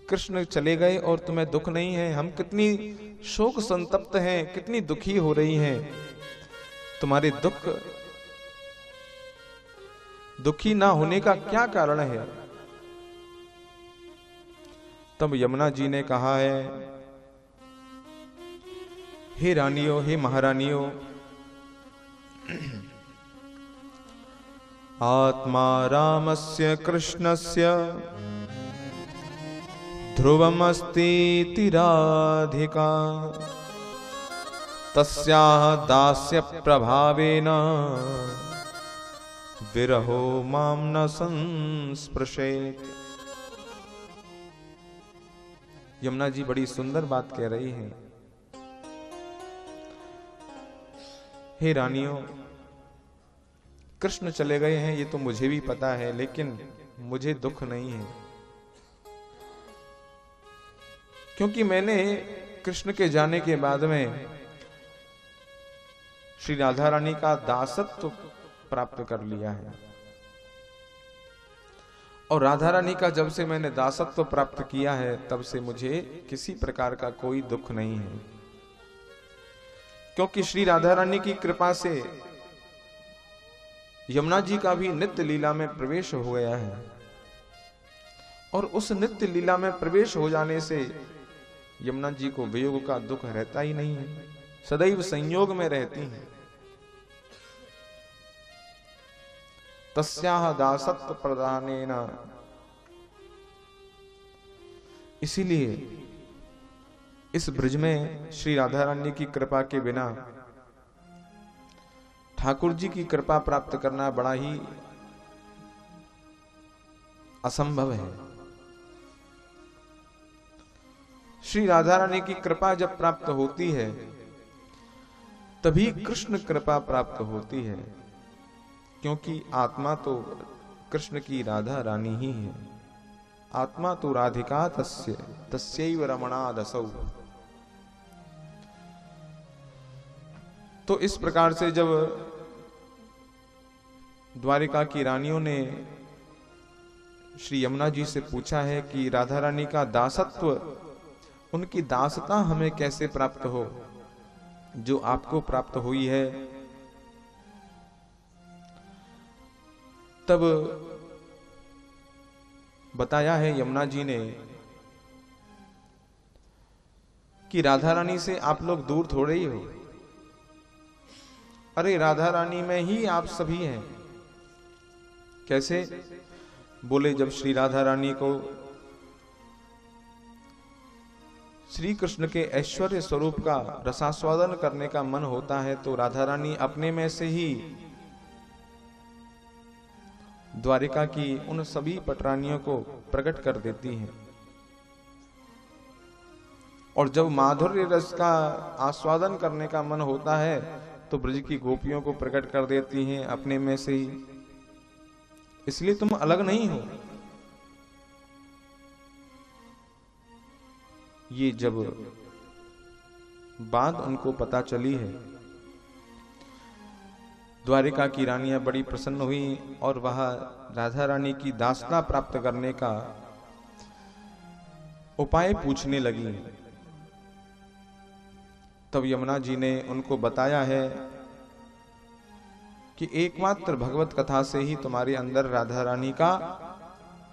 Speaker 1: कृष्ण चले गए और तुम्हें दुख नहीं है? हम कितनी शोक संतप्त हैं, कितनी दुखी हो रही हैं, तुम्हारे दुखी ना होने का क्या कारण है? तब यमुना जी ने कहा है, हे रानियों, हे महारानियों, आत्मा रामस्य कृष्णस्य ध्रुवमस्तीति राधिका तस्याः दास्य प्रभावेन विरहो मां न संस्पृशेत्। यमुना जी बड़ी सुंदर बात कह रही हैं। हे रानियों, कृष्ण चले गए हैं ये तो मुझे भी पता है, लेकिन मुझे दुख नहीं है, क्योंकि मैंने कृष्ण के जाने के बाद में श्री राधा रानी का दासत्व प्राप्त कर लिया है। और राधा रानी का जब से मैंने दासत्व प्राप्त किया है तब से मुझे किसी प्रकार का कोई दुख नहीं है, क्योंकि श्री राधा रानी की कृपा से यमुना जी का भी नित्य लीला में प्रवेश हो गया है। और उस नित्य लीला में प्रवेश हो जाने से यमुना जी को वियोग का दुख रहता ही नहीं है, सदैव संयोग में रहती हैं। तस्याह दासत्व प्रदानेन, इसीलिए इस ब्रज में श्री राधा रानी की कृपा के बिना ठाकुर जी की कृपा प्राप्त करना बड़ा ही असंभव है। श्री राधा रानी की कृपा जब प्राप्त होती है तभी कृष्ण कृपा प्राप्त होती है, क्योंकि आत्मा तो कृष्ण की राधा रानी ही है। आत्मा तो राधिका तस्यैव रमणादसौ। तो इस प्रकार से जब द्वारिका की रानियों ने श्री यमुना जी से पूछा है कि राधा रानी का दासत्व, उनकी दासता हमें कैसे प्राप्त हो जो आपको प्राप्त हुई है, तब बताया है यमुना जी ने कि राधा रानी से आप लोग दूर थोड़े ही हो। अरे राधा रानी में ही आप सभी हैं। कैसे? बोले, जब श्री राधा रानी को श्री कृष्ण के ऐश्वर्य स्वरूप का रसास्वादन करने का मन होता है तो राधा रानी अपने में से ही द्वारिका की उन सभी पटरानियों को प्रकट कर देती हैं। और जब माधुर्य रस का आस्वादन करने का मन होता है तो ब्रज की गोपियों को प्रकट कर देती हैं अपने में से ही। इसलिए तुम अलग नहीं हो। ये जब बात उनको पता चली है, द्वारिका की रानियां बड़ी प्रसन्न हुई और वह राधा रानी की दासता प्राप्त करने का उपाय पूछने लगी। तब यमुना जी ने उनको बताया है कि एकमात्र भगवत कथा से ही तुम्हारे अंदर राधा रानी का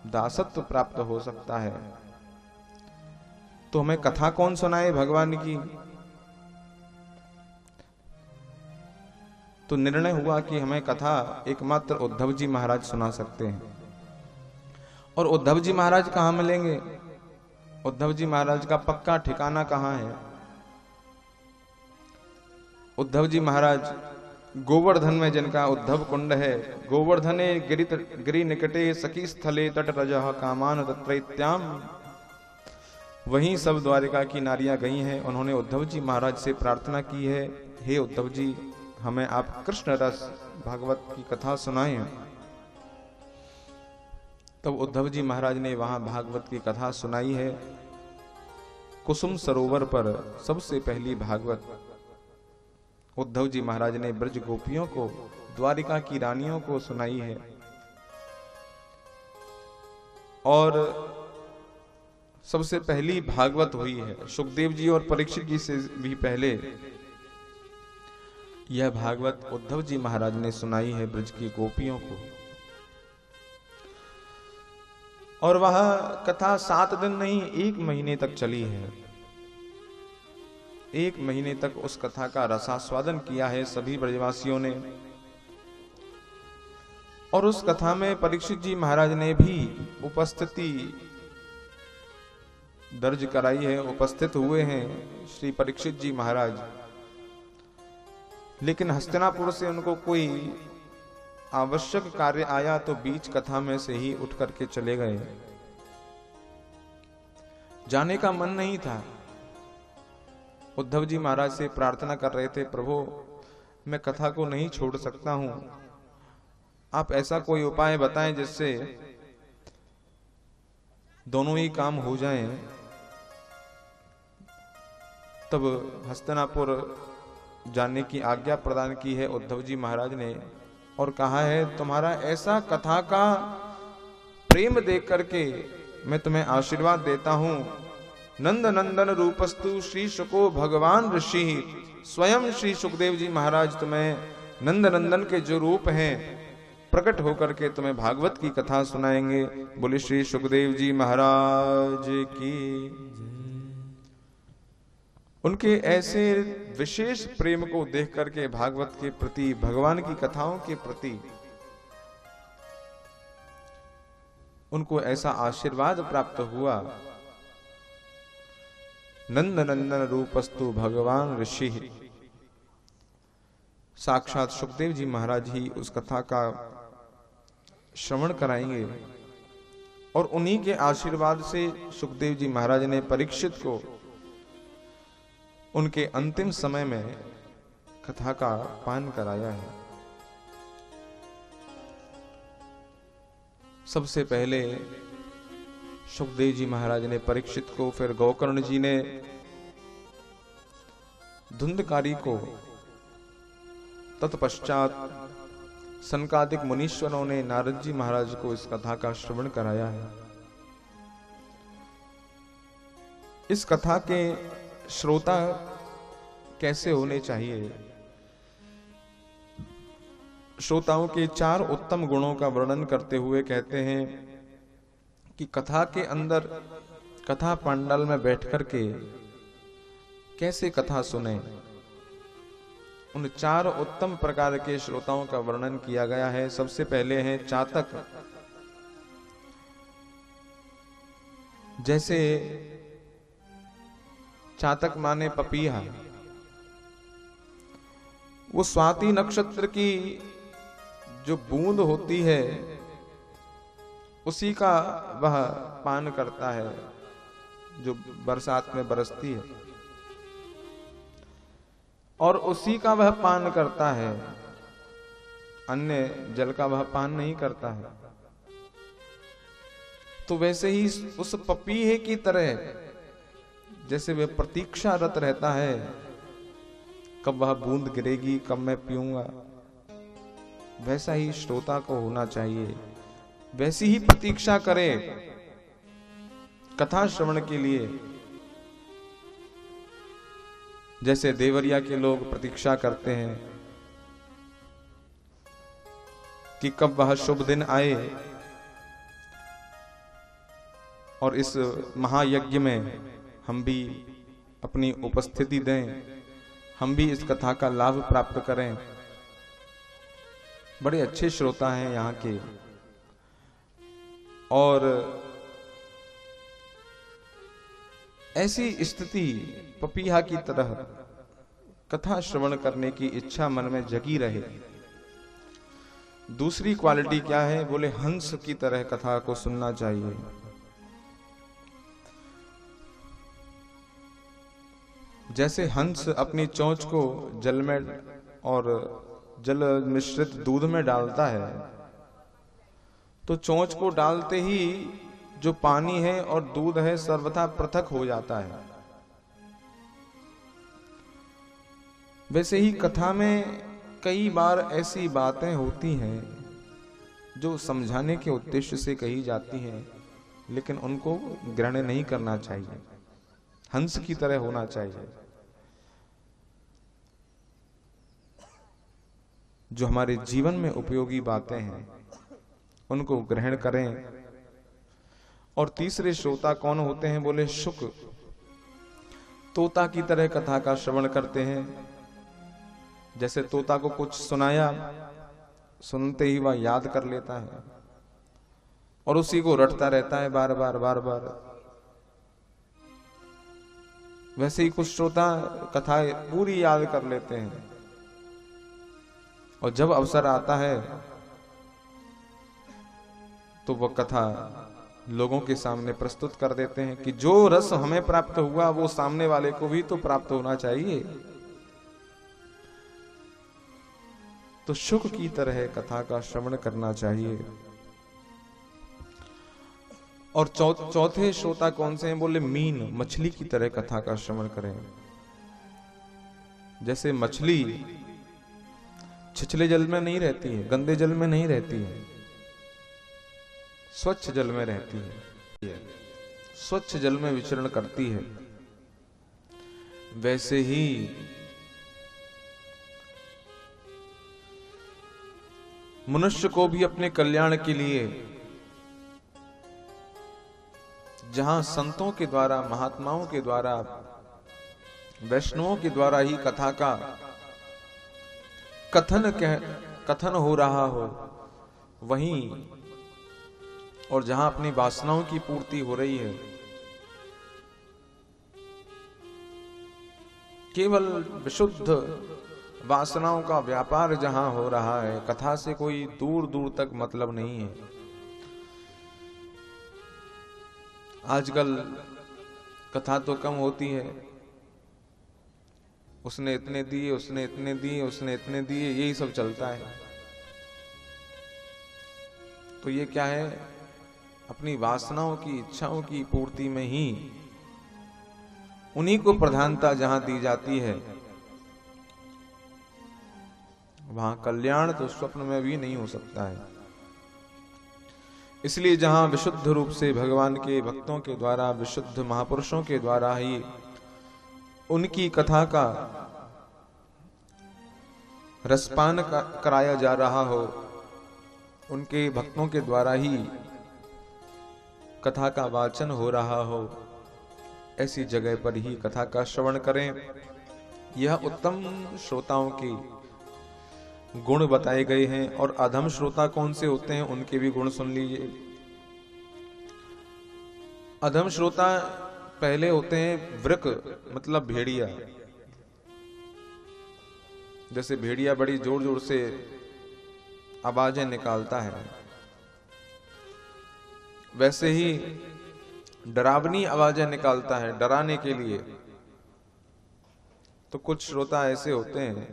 Speaker 1: दासत्व प्राप्त हो सकता है। तो हमें कथा कौन सुनाए भगवान की? तो निर्णय हुआ कि हमें कथा एकमात्र उद्धव जी महाराज सुना सकते हैं। और उद्धव जी महाराज कहां मिलेंगे? उद्धव जी महाराज का पक्का ठिकाना कहां है? उद्धव जी महाराज गोवर्धन में जिनका उद्धव कुंड है, गोवर्धने गिरि निकटे सखी स्थले तट रजः कामान तत्रैत्याम, वहीं सब द्वारिका की नारियां गई हैं। उन्होंने उद्धव जी महाराज से प्रार्थना की है, हे उद्धव जी, हमें आप कृष्ण रस भागवत की कथा सुनाएं। तब उद्धव जी महाराज ने वहां भागवत की कथा सुनाई है। कुसुम सरोवर पर सबसे पहली भागवत उद्धव जी महाराज ने ब्रज गोपियों को, द्वारिका की रानियों को सुनाई है। और सबसे पहली भागवत हुई है सुखदेव जी और परीक्षित जी से भी पहले यह भागवत उद्धव जी महाराज ने सुनाई है ब्रज की गोपियों को। और वह कथा 7 दिन नहीं 1 महीने तक चली है। 1 महीने तक उस कथा का रसास्वादन किया है सभी ब्रजवासियों ने। और उस कथा में परीक्षित जी महाराज ने भी उपस्थिति दर्ज कराई है, उपस्थित हुए हैं श्री परीक्षित जी महाराज। लेकिन हस्तिनापुर से उनको कोई आवश्यक कार्य आया तो बीच कथा में से ही उठ करके चले गए। जाने का मन नहीं था। उद्धव जी महाराज से प्रार्थना कर रहे थे, प्रभु मैं कथा को नहीं छोड़ सकता हूं, आप ऐसा कोई उपाय बताएं जिससे दोनों ही काम हो जाएं। तब हस्तिनापुर जाने की आज्ञा प्रदान की है उद्धव जी महाराज ने और कहा है, तुम्हारा ऐसा कथा का प्रेम देख करके मैं तुम्हें आशीर्वाद देता हूं। नंद नंदन रूपस्तु श्री शुको भगवान ऋषि, स्वयं श्री सुखदेव जी महाराज तुम्हें नंद नंदन के जो रूप हैं प्रकट होकर के तुम्हें भागवत की कथा सुनाएंगे। बोले श्री सुखदेव जी महाराज की। उनके ऐसे विशेष प्रेम को देख करके भागवत के प्रति, भगवान की कथाओं के प्रति उनको ऐसा आशीर्वाद प्राप्त हुआ। नंद नंदन रूपस्तु भगवान ऋषि, साक्षात सुखदेव जी महाराज ही उस कथा का श्रवण कराएंगे। और उन्हीं के आशीर्वाद से सुखदेव जी महाराज ने परीक्षित को उनके अंतिम समय में कथा का पान कराया है। सबसे पहले सुखदेव जी महाराज ने परीक्षित को, फिर गोकर्ण जी ने धुंधकारी को, तत्पश्चात सनकादिक मुनीश्वरों ने नारद जी महाराज को इस कथा का श्रवण कराया है। इस कथा के श्रोता कैसे होने चाहिए? श्रोताओं के 4 उत्तम गुणों का वर्णन करते हुए कहते हैं कि कथा के अंदर, कथा पंडाल में बैठ करके कैसे कथा सुने। उन 4 उत्तम प्रकार के श्रोताओं का वर्णन किया गया है। सबसे पहले हैं चातक। जैसे चातक माने पपीहा, वो स्वाति नक्षत्र की जो बूंद होती है उसी का वह पान करता है, जो बरसात में बरसती है, और उसी का वह पान करता है, अन्य जल का वह पान नहीं करता है। तो वैसे ही उस पपीहे की तरह जैसे वह प्रतीक्षारत रहता है, कब वह बूंद गिरेगी, कब मैं पीऊंगा, वैसा ही श्रोता को होना चाहिए। वैसी ही प्रतीक्षा करे कथा श्रवण के लिए, जैसे देवरिया के लोग प्रतीक्षा करते हैं कि कब वह शुभ दिन आए और इस महायज्ञ में हम भी अपनी उपस्थिति दें, हम भी इस कथा का लाभ प्राप्त करें। बड़े अच्छे श्रोता हैं यहाँ के। और ऐसी स्थिति पपीहा की तरह कथा श्रवण करने की इच्छा मन में जगी रहे। दूसरी क्वालिटी क्या है? बोले हंस की तरह कथा को सुनना चाहिए। जैसे हंस अपनी चोंच को जल में और जल मिश्रित दूध में डालता है, तो चोंच को डालते ही जो पानी है और दूध है सर्वथा पृथक हो जाता है। वैसे ही कथा में कई बार ऐसी बातें होती हैं जो समझाने के उद्देश्य से कही जाती हैं, लेकिन उनको ग्रहण नहीं करना चाहिए। हंस की तरह होना चाहिए। जो हमारे जीवन में उपयोगी बातें हैं उनको ग्रहण करें। और तीसरे श्रोता कौन होते हैं? बोले शुक। तोता की तरह कथा का श्रवण करते हैं। जैसे तोता को कुछ सुनाया, सुनते ही वह याद कर लेता है और उसी को रटता रहता है बार बार बार बार। वैसे ही कुछ श्रोता कथा पूरी याद कर लेते हैं और जब अवसर आता है तो वह कथा लोगों के सामने प्रस्तुत कर देते हैं कि जो रस हमें प्राप्त हुआ वो सामने वाले को भी तो प्राप्त होना चाहिए। तो शुक की तरह कथा का श्रवण करना चाहिए। और चौथे श्रोता कौन से हैं? बोले मीन, मछली की तरह कथा का श्रवण करें। जैसे मछली छिछले जल में नहीं रहती है, गंदे जल में नहीं रहती है, स्वच्छ जल में रहती है, स्वच्छ जल में विचरण करती है। वैसे ही मनुष्य को भी अपने कल्याण के लिए, जहां संतों के द्वारा, महात्माओं के द्वारा, वैष्णवों के द्वारा ही कथा का कथन हो रहा हो, वहीं और जहां अपनी वासनाओं की पूर्ति हो रही है, केवल विशुद्ध वासनाओं का व्यापार जहां हो रहा है, कथा से कोई दूर दूर तक मतलब नहीं है। आजकल कथा तो कम होती है, उसने इतने दिए, उसने इतने दिए, उसने इतने दिए, यही सब चलता है। तो ये क्या है? अपनी वासनाओं की, इच्छाओं की पूर्ति में ही उन्हीं को प्रधानता जहां दी जाती है, वहां कल्याण तो स्वप्न में भी नहीं हो सकता है। इसलिए जहां विशुद्ध रूप से भगवान के भक्तों के द्वारा, विशुद्ध महापुरुषों के द्वारा ही उनकी कथा का रसपान कराया जा रहा हो, उनके भक्तों के द्वारा ही कथा का वाचन हो रहा हो, ऐसी जगह पर ही कथा का श्रवण करें। यह उत्तम श्रोताओं के गुण बताए गए हैं। और अधम श्रोता कौन से होते हैं, उनके भी गुण सुन लीजिए। अधम श्रोता पहले होते हैं वृक, मतलब भेड़िया। जैसे भेड़िया बड़ी जोर जोर से आवाजें निकालता है, वैसे ही डरावनी आवाजें निकालता है डराने के लिए। तो कुछ श्रोता ऐसे होते हैं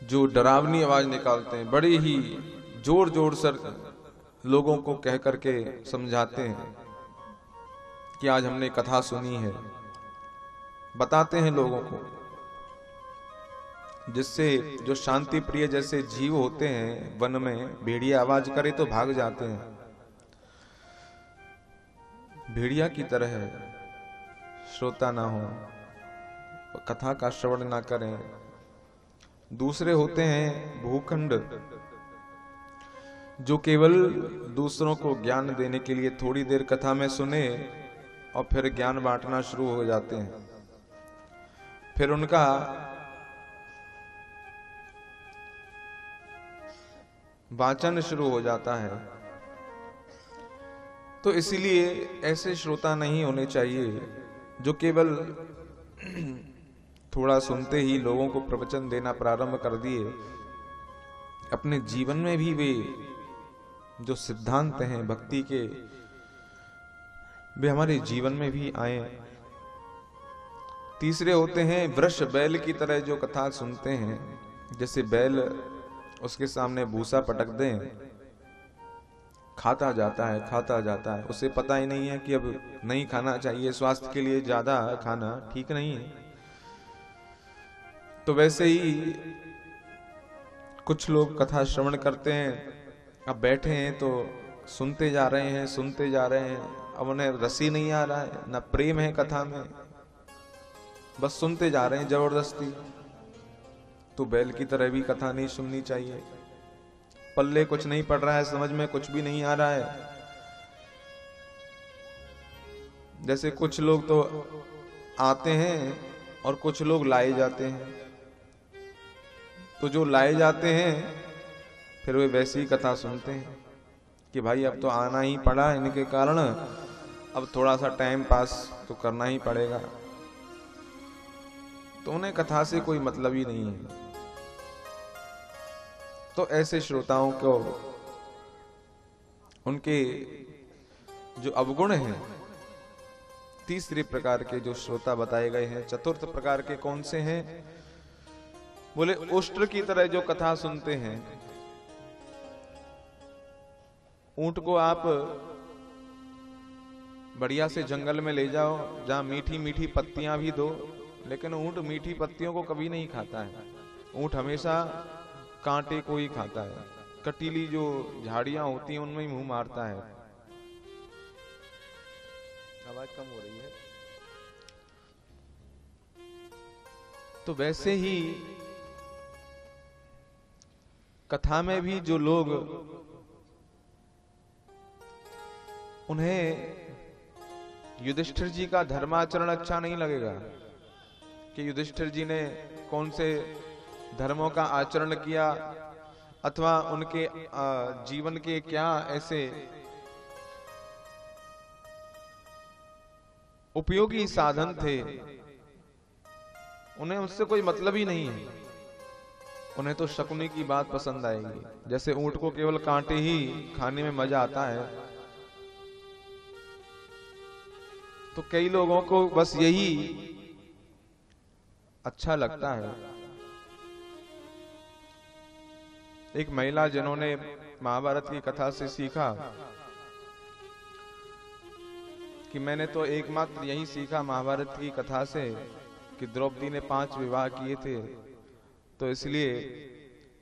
Speaker 1: जो डरावनी आवाज निकालते हैं, बड़ी ही जोर जोर से लोगों को कह करके समझाते हैं कि आज हमने कथा सुनी है, बताते हैं लोगों को, जिससे जो शांति प्रिय जैसे जीव होते हैं वन में, भेड़िया आवाज करे तो भाग जाते हैं। भेड़िया की तरह श्रोता ना हो, कथा का श्रवण ना करें। दूसरे होते हैं भूखंड, जो केवल दूसरों को ज्ञान देने के लिए थोड़ी देर कथा में सुने और फिर ज्ञान बांटना शुरू हो जाते हैं। फिर उनका वाचन शुरू हो जाता है। तो इसीलिए ऐसे श्रोता नहीं होने चाहिए जो केवल थोड़ा सुनते ही लोगों को प्रवचन देना प्रारंभ कर दिए। अपने जीवन में भी वे जो सिद्धांत हैं भक्ति के, वे हमारे जीवन में भी आए। तीसरे होते हैं वृष, बैल की तरह जो कथा सुनते हैं। जैसे बैल, उसके सामने भूसा पटक दें, खाता जाता है, खाता जाता है। उसे पता ही नहीं है कि अब नहीं खाना चाहिए, स्वास्थ्य के लिए ज्यादा खाना ठीक नहीं है। तो वैसे ही कुछ लोग कथा श्रवण करते हैं, अब बैठे हैं तो सुनते जा रहे हैं, सुनते जा रहे हैं। अब उन्हें रस ही नहीं आ रहा है, ना प्रेम है कथा में, बस सुनते जा रहे हैं जबरदस्ती। तो बैल की तरह भी कथा नहीं सुननी चाहिए। पल्ले कुछ नहीं पड़ रहा है, समझ में कुछ भी नहीं आ रहा है। जैसे कुछ लोग तो आते हैं और कुछ लोग लाए जाते हैं। तो जो लाए जाते हैं फिर वे वैसी ही कथा सुनते हैं कि भाई अब तो आना ही पड़ा इनके कारण, अब थोड़ा सा टाइम पास तो करना ही पड़ेगा। तो उन्हें कथा से कोई मतलब ही नहीं है। तो ऐसे श्रोताओं को उनके जो अवगुण हैं, तीसरे प्रकार के जो श्रोता बताए गए हैं। चतुर्थ प्रकार के कौन से हैं? बोले उष्ट्र की तरह जो कथा सुनते हैं। ऊंट को आप बढ़िया से जंगल में ले जाओ, जहां मीठी मीठी पत्तियां भी दो, लेकिन ऊंट मीठी पत्तियों को कभी नहीं खाता है। ऊंट हमेशा कांटे को ही खाता है। कटीली जो झाड़ियां होती हैं उनमें ही मुंह मारता है। आवाज कम हो रही है। तो वैसे ही कथा में भी जो लोग, उन्हें युधिष्ठिर जी का धर्माचरण अच्छा नहीं लगेगा कि युधिष्ठिर जी ने कौन से धर्मों का आचरण किया, अथवा उनके जीवन के क्या ऐसे उपयोगी साधन थे। उन्हें उससे कोई मतलब ही नहीं है। उन्हें तो शकुनी की बात पसंद आएगी। जैसे ऊंट को केवल कांटे ही खाने में मजा आता है, तो कई लोगों को बस यही अच्छा लगता है। एक महिला जिन्होंने महाभारत की कथा से सीखा कि मैंने तो एकमात्र यही सीखा महाभारत की कथा से कि द्रौपदी ने 5 विवाह किए थे, तो इसलिए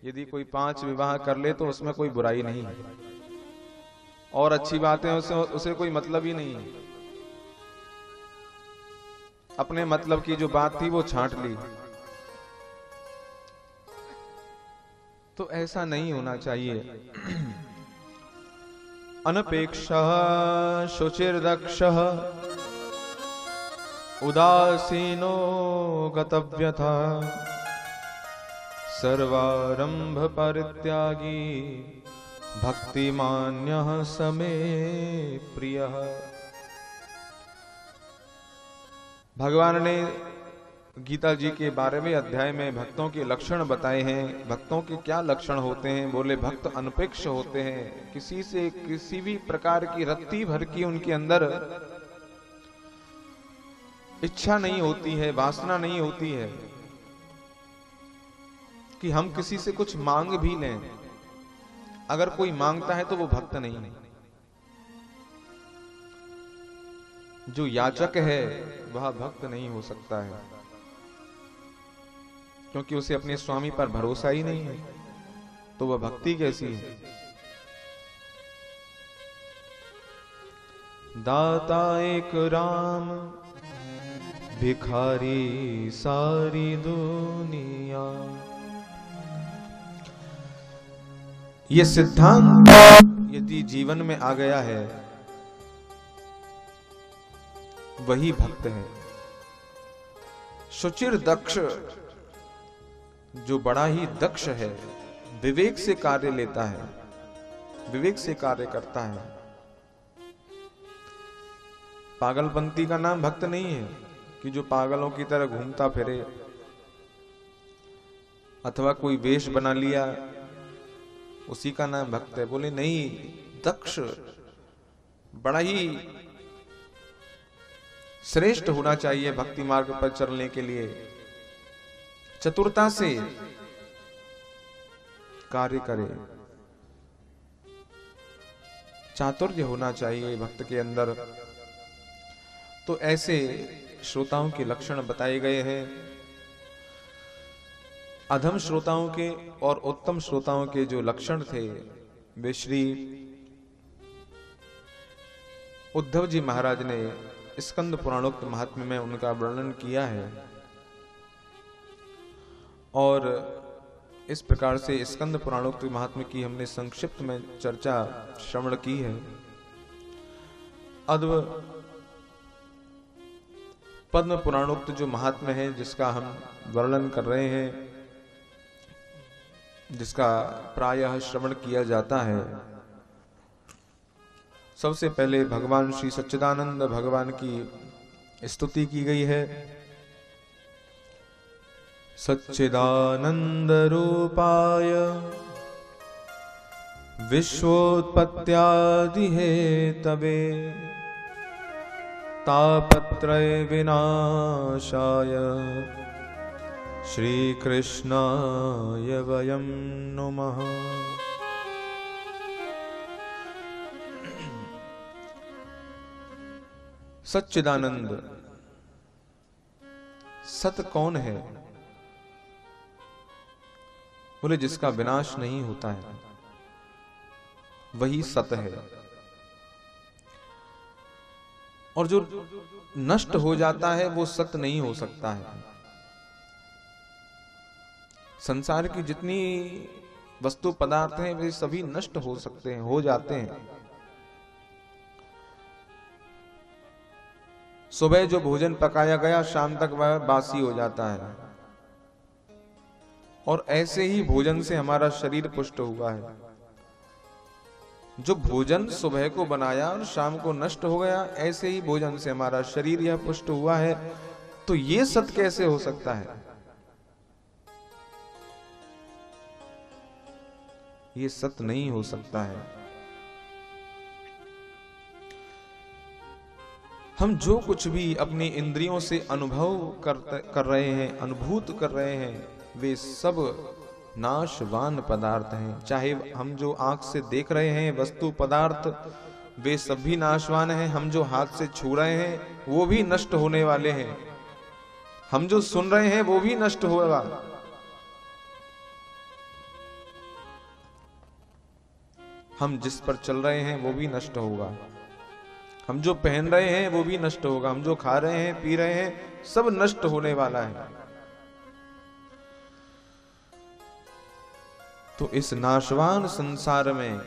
Speaker 1: यदि कोई 5 विवाह कर ले तो उसमें कोई बुराई नहीं है, और अच्छी बातें उसे कोई मतलब ही नहीं है। अपने मतलब की जो बात थी वो छांट ली। तो ऐसा नहीं होना चाहिए। अनपेक्षः शुचिर्दक्षः उदासीनो गतव्यथा सर्वारंभ परित्यागी भक्तिमान्यः समे प्रियः। भगवान ने गीता जी के 12वें अध्याय में भक्तों के लक्षण बताए हैं। भक्तों के क्या लक्षण होते हैं? बोले भक्त अनपेक्ष होते हैं, किसी से किसी भी प्रकार की रत्ती भर की उनके अंदर इच्छा नहीं होती है, वासना नहीं होती है कि हम किसी से कुछ मांग भी लें। अगर कोई मांगता है तो वो भक्त नहीं है। जो याचक है वह भक्त नहीं हो सकता है, क्योंकि उसे अपने स्वामी पर भरोसा ही नहीं है, तो वह भक्ति कैसी है? दाता एक राम भिखारी सारी दुनिया। ये सिद्धांत यदि जीवन में आ गया है वही भक्त है। शुचिर दक्ष, जो बड़ा ही दक्ष है, विवेक से कार्य लेता है, विवेक से कार्य करता है। पागलपंती का नाम भक्त नहीं है कि जो पागलों की तरह घूमता फिरे अथवा कोई वेश बना लिया उसी का नाम भक्त है। बोले नहीं, दक्ष बड़ा ही श्रेष्ठ होना चाहिए भक्ति मार्ग पर चलने के लिए। चतुरता से कार्य करे, चातुर्य होना चाहिए भक्त के अंदर। तो ऐसे श्रोताओं के लक्षण बताए गए हैं। अधम श्रोताओं के और उत्तम श्रोताओं के जो लक्षण थे वे श्री उद्धव जी महाराज ने स्कंद पुराणोक्त महात्म्य में उनका वर्णन किया है। और इस प्रकार से स्कंद पुराणोक्त महात्म्य की हमने संक्षिप्त में चर्चा श्रवण की है। अब पद्म पुराणोक्त जो महात्म्य है जिसका हम वर्णन कर रहे हैं, जिसका प्रायः श्रवण किया जाता है, सबसे पहले भगवान श्री सच्चिदानंद भगवान की स्तुति की गई है। सच्चिदानंद रूपाय विश्वोत्पत्त्यादि हेतवे तापत्रय विनाशाय श्री कृष्णाय वयं नुमः। सच्चिदानंद, सत कौन है? बोले जिसका विनाश नहीं होता है वही सत है। और जो नष्ट हो जाता है वो सत नहीं हो सकता है। संसार की जितनी वस्तु पदार्थ हैं वे सभी नष्ट हो सकते हैं, हो जाते हैं। सुबह जो भोजन पकाया गया शाम तक वह बासी हो जाता है, और ऐसे ही भोजन से हमारा शरीर पुष्ट हुआ है। जो भोजन सुबह को बनाया और शाम को नष्ट हो गया, ऐसे ही भोजन से हमारा शरीर यह पुष्ट हुआ है। तो ये सत कैसे हो सकता है? ये सत नहीं हो सकता है। हम जो कुछ भी अपनी इंद्रियों से अनुभव कर रहे हैं, अनुभूत कर रहे हैं, वे सब नाशवान पदार्थ हैं। चाहे हम जो आंख से देख रहे हैं वस्तु पदार्थ, वे सब भी नाशवान हैं। हम जो हाथ से छू रहे हैं वो भी नष्ट होने वाले हैं। हम जो सुन रहे हैं वो भी नष्ट होगा। हम जिस पर चल रहे हैं वो भी नष्ट होगा। हम जो पहन रहे हैं वो भी नष्ट होगा। हम जो खा रहे हैं, पी रहे हैं, सब नष्ट होने वाला है। तो इस नाशवान संसार में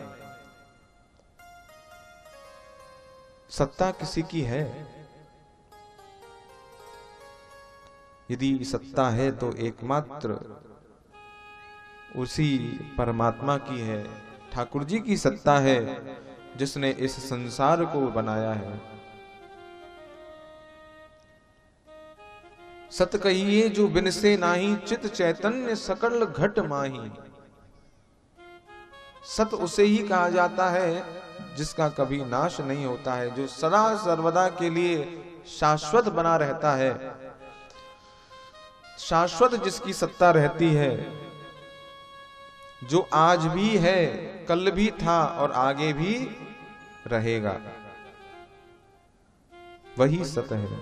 Speaker 1: सत्ता किसी की है? यदि सत्ता है तो एकमात्र उसी परमात्मा की है। ठाकुर जी की सत्ता है जिसने इस संसार को बनाया है। सत कहिए जो बिन से नाही, चित चैतन्य सकल घट माही। सत उसे ही कहा जाता है जिसका कभी नाश नहीं होता है, जो सदा सर्वदा के लिए शाश्वत बना रहता है। शाश्वत जिसकी सत्ता रहती है, जो आज भी है, कल भी था और आगे भी रहेगा, वही सत है।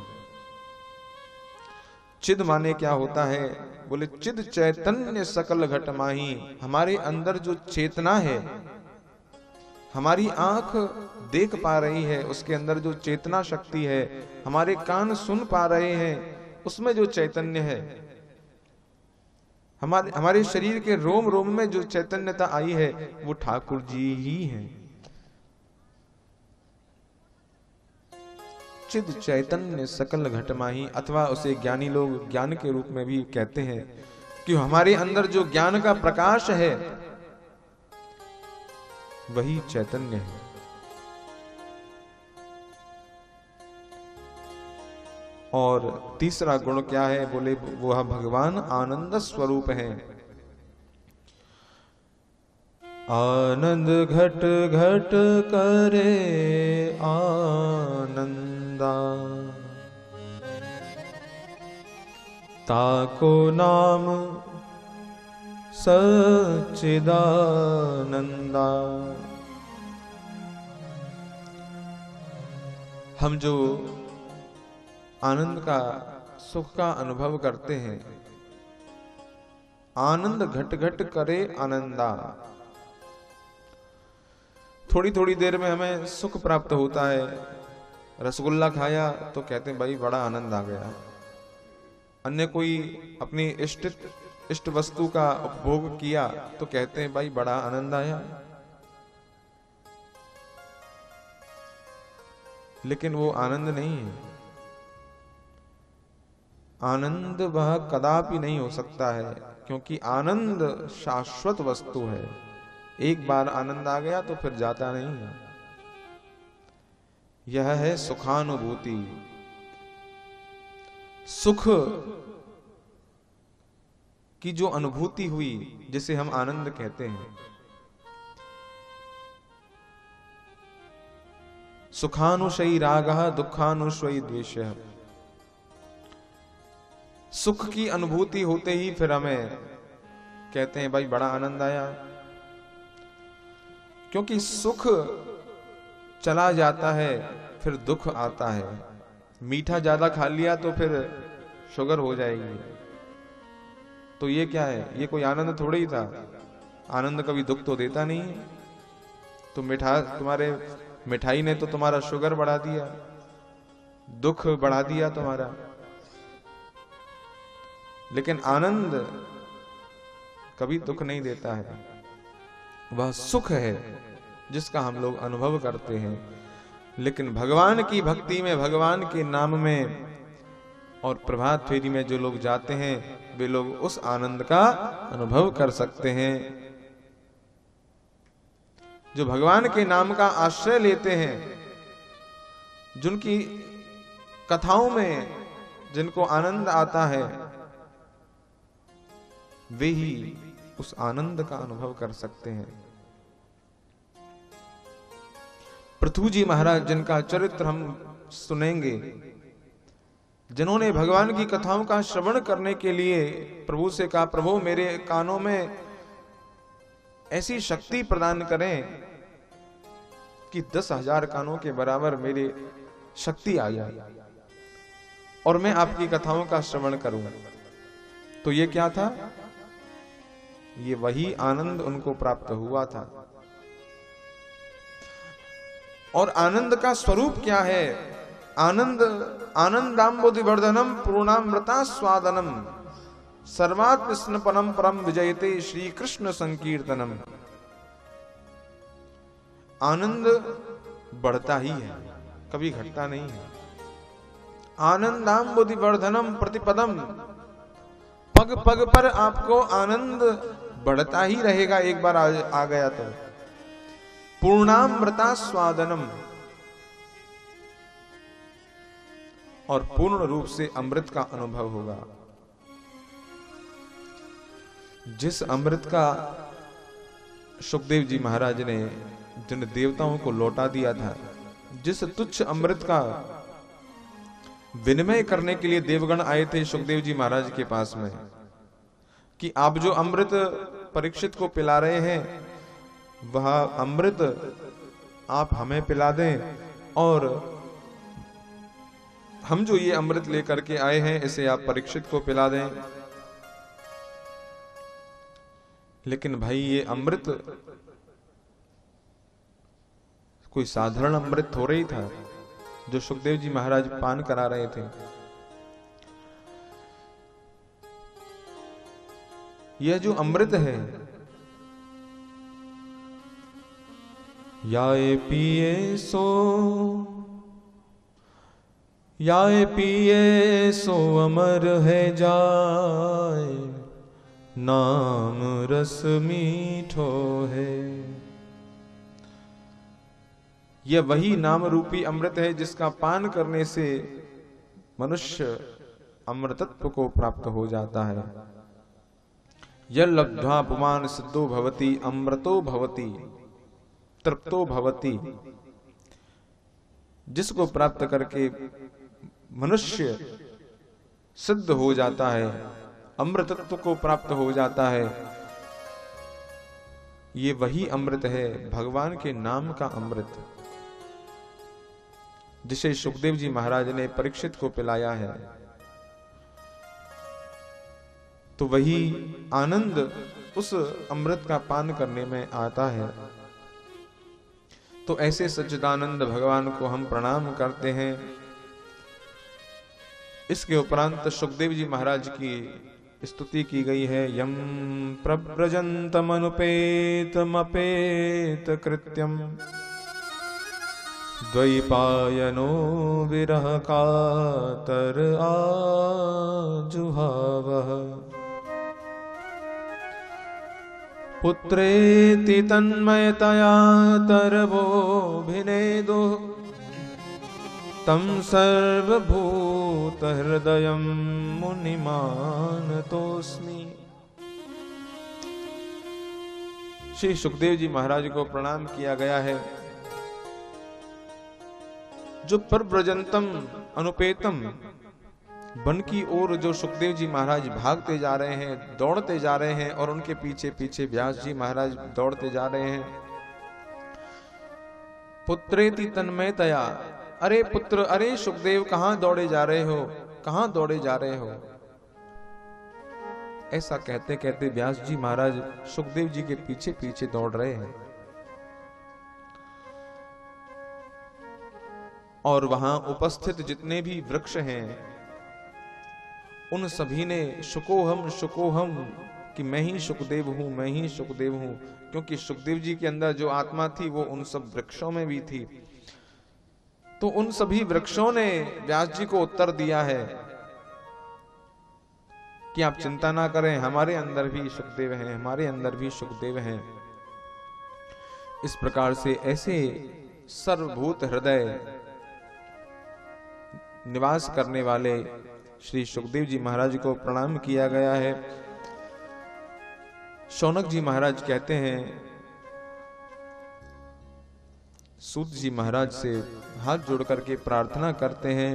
Speaker 1: चिद माने क्या होता है? बोले चिद चैतन्य सकल घट माही। हमारे अंदर जो चेतना है, हमारी आंख देख पा रही है, उसके अंदर जो चेतना शक्ति है, हमारे कान सुन पा रहे हैं, उसमें जो चैतन्य है, हमारे शरीर के रोम रोम में जो चैतन्यता आई है, वो ठाकुर जी ही हैं। चिद चैतन्य सकल घट माही, अथवा उसे ज्ञानी लोग ज्ञान के रूप में भी कहते हैं कि हमारे अंदर जो ज्ञान का प्रकाश है वही चैतन्य है। और तीसरा गुण क्या है? बोले वह भगवान आनंद स्वरूप है। आनंद घट घट करे आनंदा, ताको नाम सच्चिदानंदा। हम जो आनंद का, सुख का अनुभव करते हैं, आनंद घट घट करे आनंदा। थोड़ी थोड़ी देर में हमें सुख प्राप्त होता है। रसगुल्ला खाया तो कहते हैं भाई बड़ा आनंद आ गया। अन्य कोई अपनी इष्ट वस्तु का उपभोग किया तो कहते हैं भाई बड़ा आनंद आया। लेकिन वो आनंद नहीं है। आनंद वह कदापि नहीं हो सकता है, क्योंकि आनंद शाश्वत वस्तु है। एक बार आनंद आ गया तो फिर जाता नहीं है। यह है सुखानुभूति। सुख की जो अनुभूति हुई, जिसे हम आनंद कहते हैं। सुखानुशयी रागः दुखानुशयी द्वेषः। सुख की अनुभूति होते ही फिर हमें कहते हैं भाई बड़ा आनंद आया, क्योंकि सुख चला जाता है फिर दुख आता है। मीठा ज्यादा खा लिया तो फिर शुगर हो जाएगी। तो ये क्या है? ये कोई आनंद थोड़ा ही था। आनंद कभी दुख तो देता नहीं है। तो तुम्हारे मिठाई ने तो तुम्हारा शुगर बढ़ा दिया, दुख बढ़ा दिया तुम्हारा। लेकिन आनंद कभी दुख नहीं देता है। वह सुख है जिसका हम लोग अनुभव करते हैं। लेकिन भगवान की भक्ति में, भगवान के नाम में और प्रभात फेरी में जो लोग जाते हैं, वे लोग उस आनंद का अनुभव कर सकते हैं। जो भगवान के नाम का आश्रय लेते हैं, जिनकी कथाओं में जिनको आनंद आता है, वे ही उस आनंद का अनुभव कर सकते हैं। पृथु जी महाराज, जिनका चरित्र हम सुनेंगे, जिन्होंने भगवान की कथाओं का श्रवण करने के लिए प्रभु से कहा, प्रभु मेरे कानों में ऐसी शक्ति प्रदान करें कि 10,000 कानों के बराबर मेरी शक्ति आ जाए और मैं आपकी कथाओं का श्रवण करूं। तो ये क्या था? ये वही आनंद उनको प्राप्त हुआ था। और आनंद का स्वरूप क्या है? आनंद आनंदाम्बुधिवर्धनम पूर्णामृता स्वादनम सर्वात्म स्नपनम परम विजयते श्री कृष्ण संकीर्तनम। आनंद बढ़ता ही है, कभी घटता नहीं है। आनंदाम्बुधिवर्धनम प्रतिपदम, पग पग पर आपको आनंद बढ़ता ही रहेगा, एक बार आ गया तो। पूर्णामृता स्वादनम, और पूर्ण रूप से अमृत का अनुभव होगा। जिस अमृत का सुखदेव जी महाराज ने जिन देवताओं को लौटा दिया था, जिस तुच्छ अमृत का विनिमय करने के लिए देवगण आए थे सुखदेव जी महाराज के पास में, कि आप जो अमृत परीक्षित को पिला रहे हैं वह अमृत आप हमें पिला दें, और हम जो ये अमृत लेकर के आए हैं इसे आप परीक्षित को पिला दें। लेकिन भाई ये अमृत कोई साधारण अमृत थोड़ा ही था जो सुखदेव जी महाराज पान करा रहे थे। यह जो अमृत है, याए पिए सो अमर है जाए, नाम रस मीठो है। यह वही नाम रूपी अमृत है जिसका पान करने से मनुष्य अमृतत्व को प्राप्त हो जाता है। यह लब्ध्वा पुमान सिद्धो भवति अमृतो भवति तृप्तो भवति। जिसको प्राप्त करके मनुष्य सिद्ध हो जाता है, अमृतत्व को प्राप्त हो जाता है, ये वही अमृत है, भगवान के नाम का अमृत, जिसे सुखदेव जी महाराज ने परीक्षित को पिलाया है। तो वही आनंद उस अमृत का पान करने में आता है। तो ऐसे सच्चिदानंद भगवान को हम प्रणाम करते हैं। इसके उपरांत सुखदेव जी महाराज की स्तुति की गई है। यम प्रव्रजन्तमनुपेतमपेत कृत्यम द्वैपायनो विरह कातर आजुहावः पुत्रेति तन्मयतया तरवोऽभिनेदो तं सर्वभूतहृदयं मुनिमानतोऽस्मि। श्री सुखदेव जी महाराज को प्रणाम किया गया है। जो परव्रजंतम अनुपेतम वन की ओर जो सुखदेव जी महाराज भागते जा रहे हैं, दौड़ते जा रहे हैं, और उनके पीछे पीछे व्यास जी महाराज दौड़ते जा रहे हैं। पुत्रेति तन्मयतया, अरे पुत्र, अरे सुखदेव, कहां दौड़े जा रहे हो, कहां दौड़े जा रहे हो। ऐसा कहते कहते व्यास जी महाराज सुखदेव जी के पीछे पीछे दौड़ रहे हैं। और वहां उपस्थित जितने भी वृक्ष हैं उन सभी ने शुकोहम शुकोहम कि मैं ही सुखदेव हूं, मैं ही सुखदेव हूं, क्योंकि सुखदेव जी के अंदर जो आत्मा थी वो उन सब वृक्षों में भी थी। तो उन सभी वृक्षों ने व्यास जी को उत्तर दिया है कि आप चिंता ना करें, हमारे अंदर भी सुखदेव हैं, हमारे अंदर भी सुखदेव हैं। इस प्रकार से ऐसे सर्वभूत हृदय निवास करने वाले श्री सुखदेव जी महाराज को प्रणाम किया गया है। शौनक जी महाराज कहते हैं, सूत जी महाराज से हाथ जोड़ करके प्रार्थना करते हैं।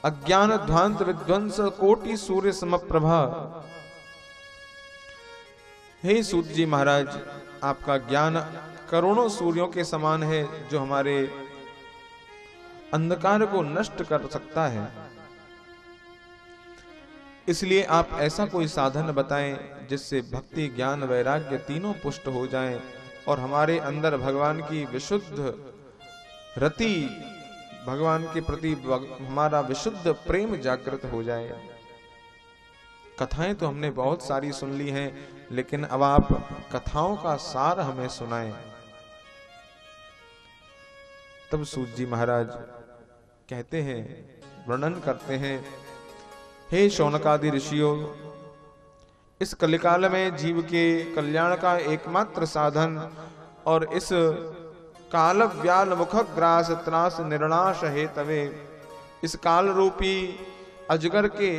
Speaker 1: अज्ञान ध्वांत विध्वंस कोटि सूर्य समप्रभा। हे सूत जी महाराज, आपका ज्ञान करोड़ों सूर्यों के समान है, जो हमारे अंधकार को नष्ट कर सकता है। इसलिए आप ऐसा कोई साधन बताएं जिससे भक्ति ज्ञान वैराग्य तीनों पुष्ट हो जाएं और हमारे अंदर भगवान की विशुद्ध रति, भगवान के प्रति हमारा विशुद्ध प्रेम जागृत हो जाए। कथाएं तो हमने बहुत सारी सुन ली हैं, लेकिन अब आप कथाओं का सार हमें सुनाएं। तब सूत जी महाराज कहते हैं, वर्णन करते हैं, हे शौनकादि ऋषियों, इस कलिकाल में जीव के कल्याण का एकमात्र साधन और इस काल व्याल मुख ग्रास त्रास निर्णाश हेतवे, इस काल रूपी अजगर के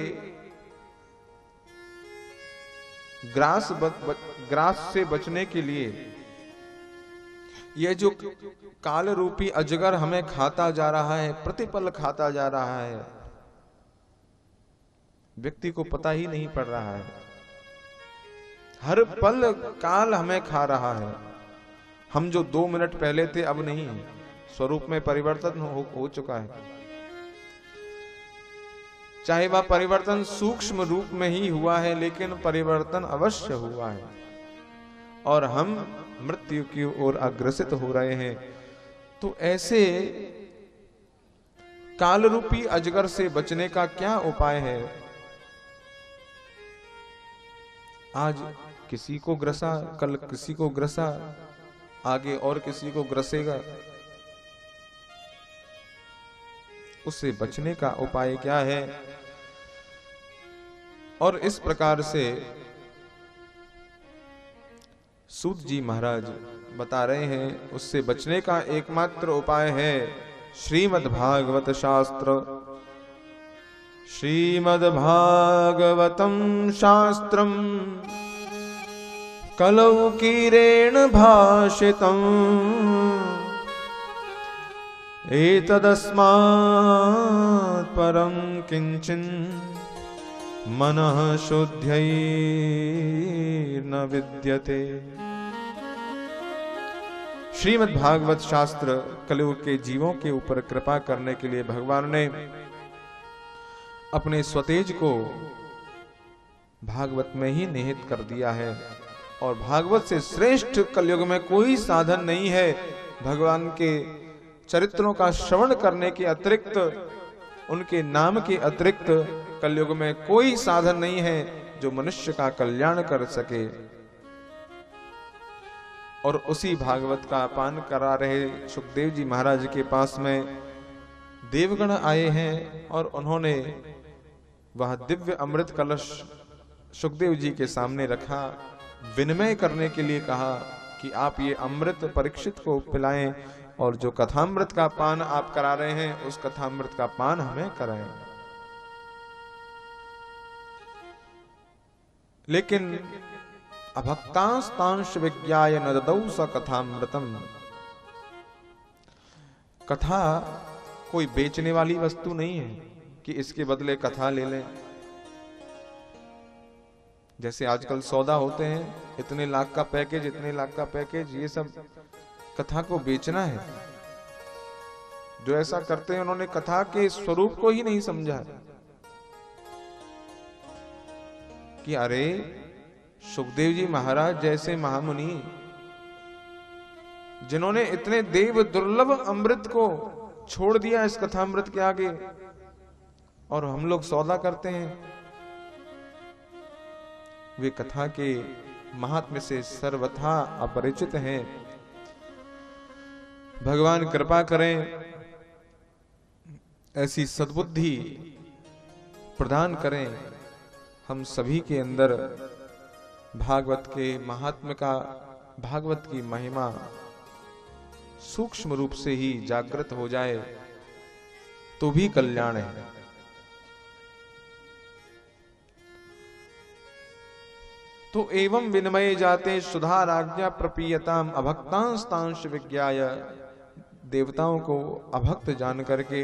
Speaker 1: ग्रास से बचने के लिए, यह जो काल रूपी अजगर हमें खाता जा रहा है, प्रतिपल खाता जा रहा है, व्यक्ति को पता ही नहीं पड़ रहा है, हर पल काल हमें खा रहा है। हम जो 2 मिनट पहले थे अब नहीं, स्वरूप में परिवर्तन हो चुका है। चाहे वह परिवर्तन सूक्ष्म रूप में ही हुआ है, लेकिन परिवर्तन अवश्य हुआ है और हम मृत्यु की ओर अग्रसित हो रहे हैं। तो ऐसे काल रूपी अजगर से बचने का क्या उपाय है? आज किसी को ग्रसा, कल किसी को ग्रसा, आगे और किसी को ग्रसेगा। उससे बचने का उपाय क्या है? और इस प्रकार से सूत जी महाराज बता रहे हैं, उससे बचने का एकमात्र उपाय है श्रीमद् भागवत शास्त्र। श्रीमद् भागवतम शास्त्रम कलौकीरेण भाषितम् एतदस्मात् परं किंचिन् मनः शुद्ध्यै न विद्यते। श्रीमद् भागवत शास्त्र कलयुग के जीवों के ऊपर कृपा करने के लिए भगवान ने अपने स्वतेज को भागवत में ही निहित कर दिया है और भागवत से श्रेष्ठ कलयुग में कोई साधन नहीं है। भगवान के चरित्रों का श्रवण करने के अतिरिक्त, उनके नाम के अतिरिक्त कलयुग में कोई साधन नहीं है जो मनुष्य का कल्याण कर सके। और उसी भागवत का पान करा रहे सुखदेव जी महाराज के पास में देवगण आए हैं और उन्होंने वह दिव्य अमृत कलश सुखदेव जी के सामने रखा, विनिमय करने के लिए कहा कि आप ये अमृत परीक्षित को पिलाएं और जो कथामृत का पान आप करा रहे हैं उस कथामृत का पान हमें कराएं। लेकिन अभक्तांस्तांश विज्ञाय न ददौ स कथामृतम। कथा कोई बेचने वाली वस्तु नहीं है कि इसके बदले कथा ले लें। जैसे आजकल सौदा होते हैं, इतने लाख का पैकेज, इतने लाख का पैकेज, ये सब कथा को बेचना है। जो ऐसा करते हैं उन्होंने कथा के स्वरूप को ही नहीं समझा कि अरे सुखदेव जी महाराज जैसे महामुनि जिन्होंने इतने देव दुर्लभ अमृत को छोड़ दिया इस कथामृत के आगे, और हम लोग सौदा करते हैं। वे कथा के महात्म्य से सर्वथा अपरिचित हैं। भगवान कृपा करें, ऐसी सद्बुद्धि प्रदान करें, हम सभी के अंदर भागवत के महात्म्य का, भागवत की महिमा सूक्ष्म रूप से ही जागृत हो जाए तो भी कल्याण है। तो एवं विनिमय जाते सुधा राज्ञा प्रपीयताम अभक्तांस्तांश विज्ञाय। देवताओं को अभक्त जान करके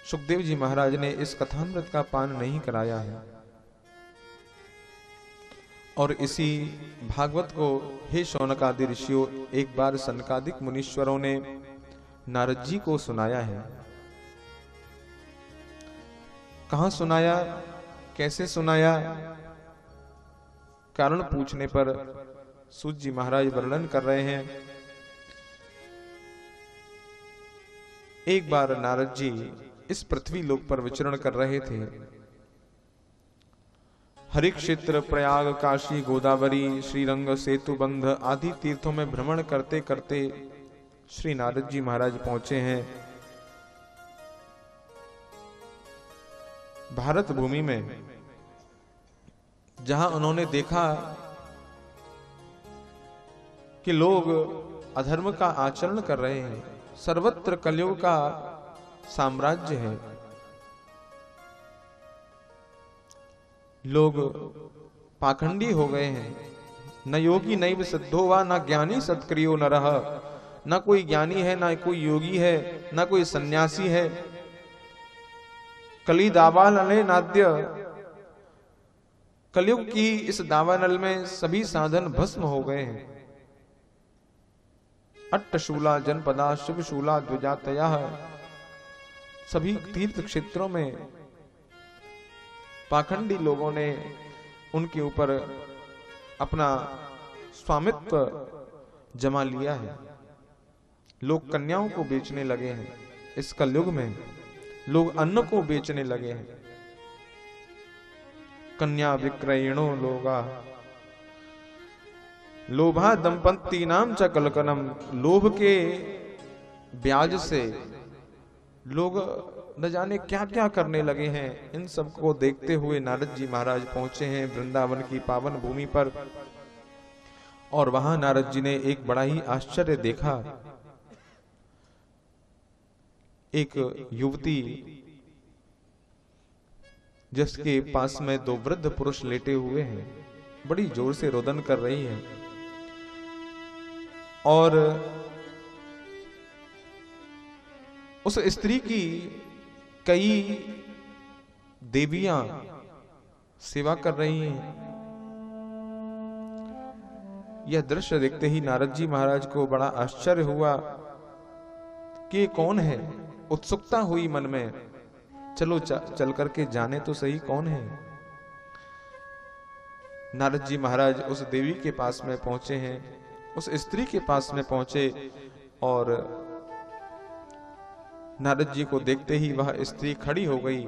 Speaker 1: सुखदेव जी महाराज ने इस कथामृत का पान नहीं कराया है। और इसी भागवत को हे शौनकादि ऋषियों, एक बार सनकादिक मुनीश्वरों ने नारद जी को सुनाया है। कहां सुनाया, कैसे सुनाया, कारण पूछने पर सूत जी महाराज वर्णन कर रहे हैं। एक बार नारद जी इस पृथ्वी लोक पर विचरण कर रहे थे। हरिक्षेत्र, प्रयाग, काशी, गोदावरी, श्रीरंग, सेतुबंध आदि तीर्थों में भ्रमण करते करते श्री नारद जी महाराज पहुंचे हैं भारत भूमि में, जहां उन्होंने देखा कि लोग अधर्म का आचरण कर रहे हैं। सर्वत्र कलयुग का साम्राज्य है। लोग पाखंडी हो गए हैं। न योगी नैव सिद्धो वा, न ज्ञानी सत्क्रियो न रह। न कोई ज्ञानी है, न कोई योगी है, न कोई सन्यासी है। कली दावानले नाद्य। कलयुग की इस दावानल में सभी साधन भस्म हो गए हैं। अट्टशूला जनपदा शिवशूला द्विजातया। सभी तीर्थ क्षेत्रों में पाखंडी लोगों ने उनके ऊपर अपना स्वामित्व जमा लिया है। लोग कन्याओं को बेचने लगे हैं। इस कलयुग में लोग अन्न को बेचने लगे हैं। कन्या विक्रयणो लोगा लोभा दंपत्ति नाम च कलकनम। लोभ के ब्याज से लोग न जाने क्या क्या करने लगे हैं। इन सब को देखते हुए नारद जी महाराज पहुंचे हैं वृंदावन की पावन भूमि पर। और वहां नारद जी ने एक बड़ा ही आश्चर्य देखा। एक युवती जिसके पास में दो वृद्ध पुरुष लेटे हुए हैं, बड़ी जोर से रोदन कर रही है। और उस स्त्री की कई देवियां सेवा कर रही हैं। यह दृश्य देखते ही नारद जी महाराज को बड़ा आश्चर्य हुआ कि ये कौन है। उत्सुकता हुई मन में, चलो चल करके जाने तो सही कौन है। नारद जी महाराज उस देवी के पास में पहुंचे हैं, उस स्त्री के पास में पहुंचे और नारद जी को देखते ही वह स्त्री खड़ी हो गई।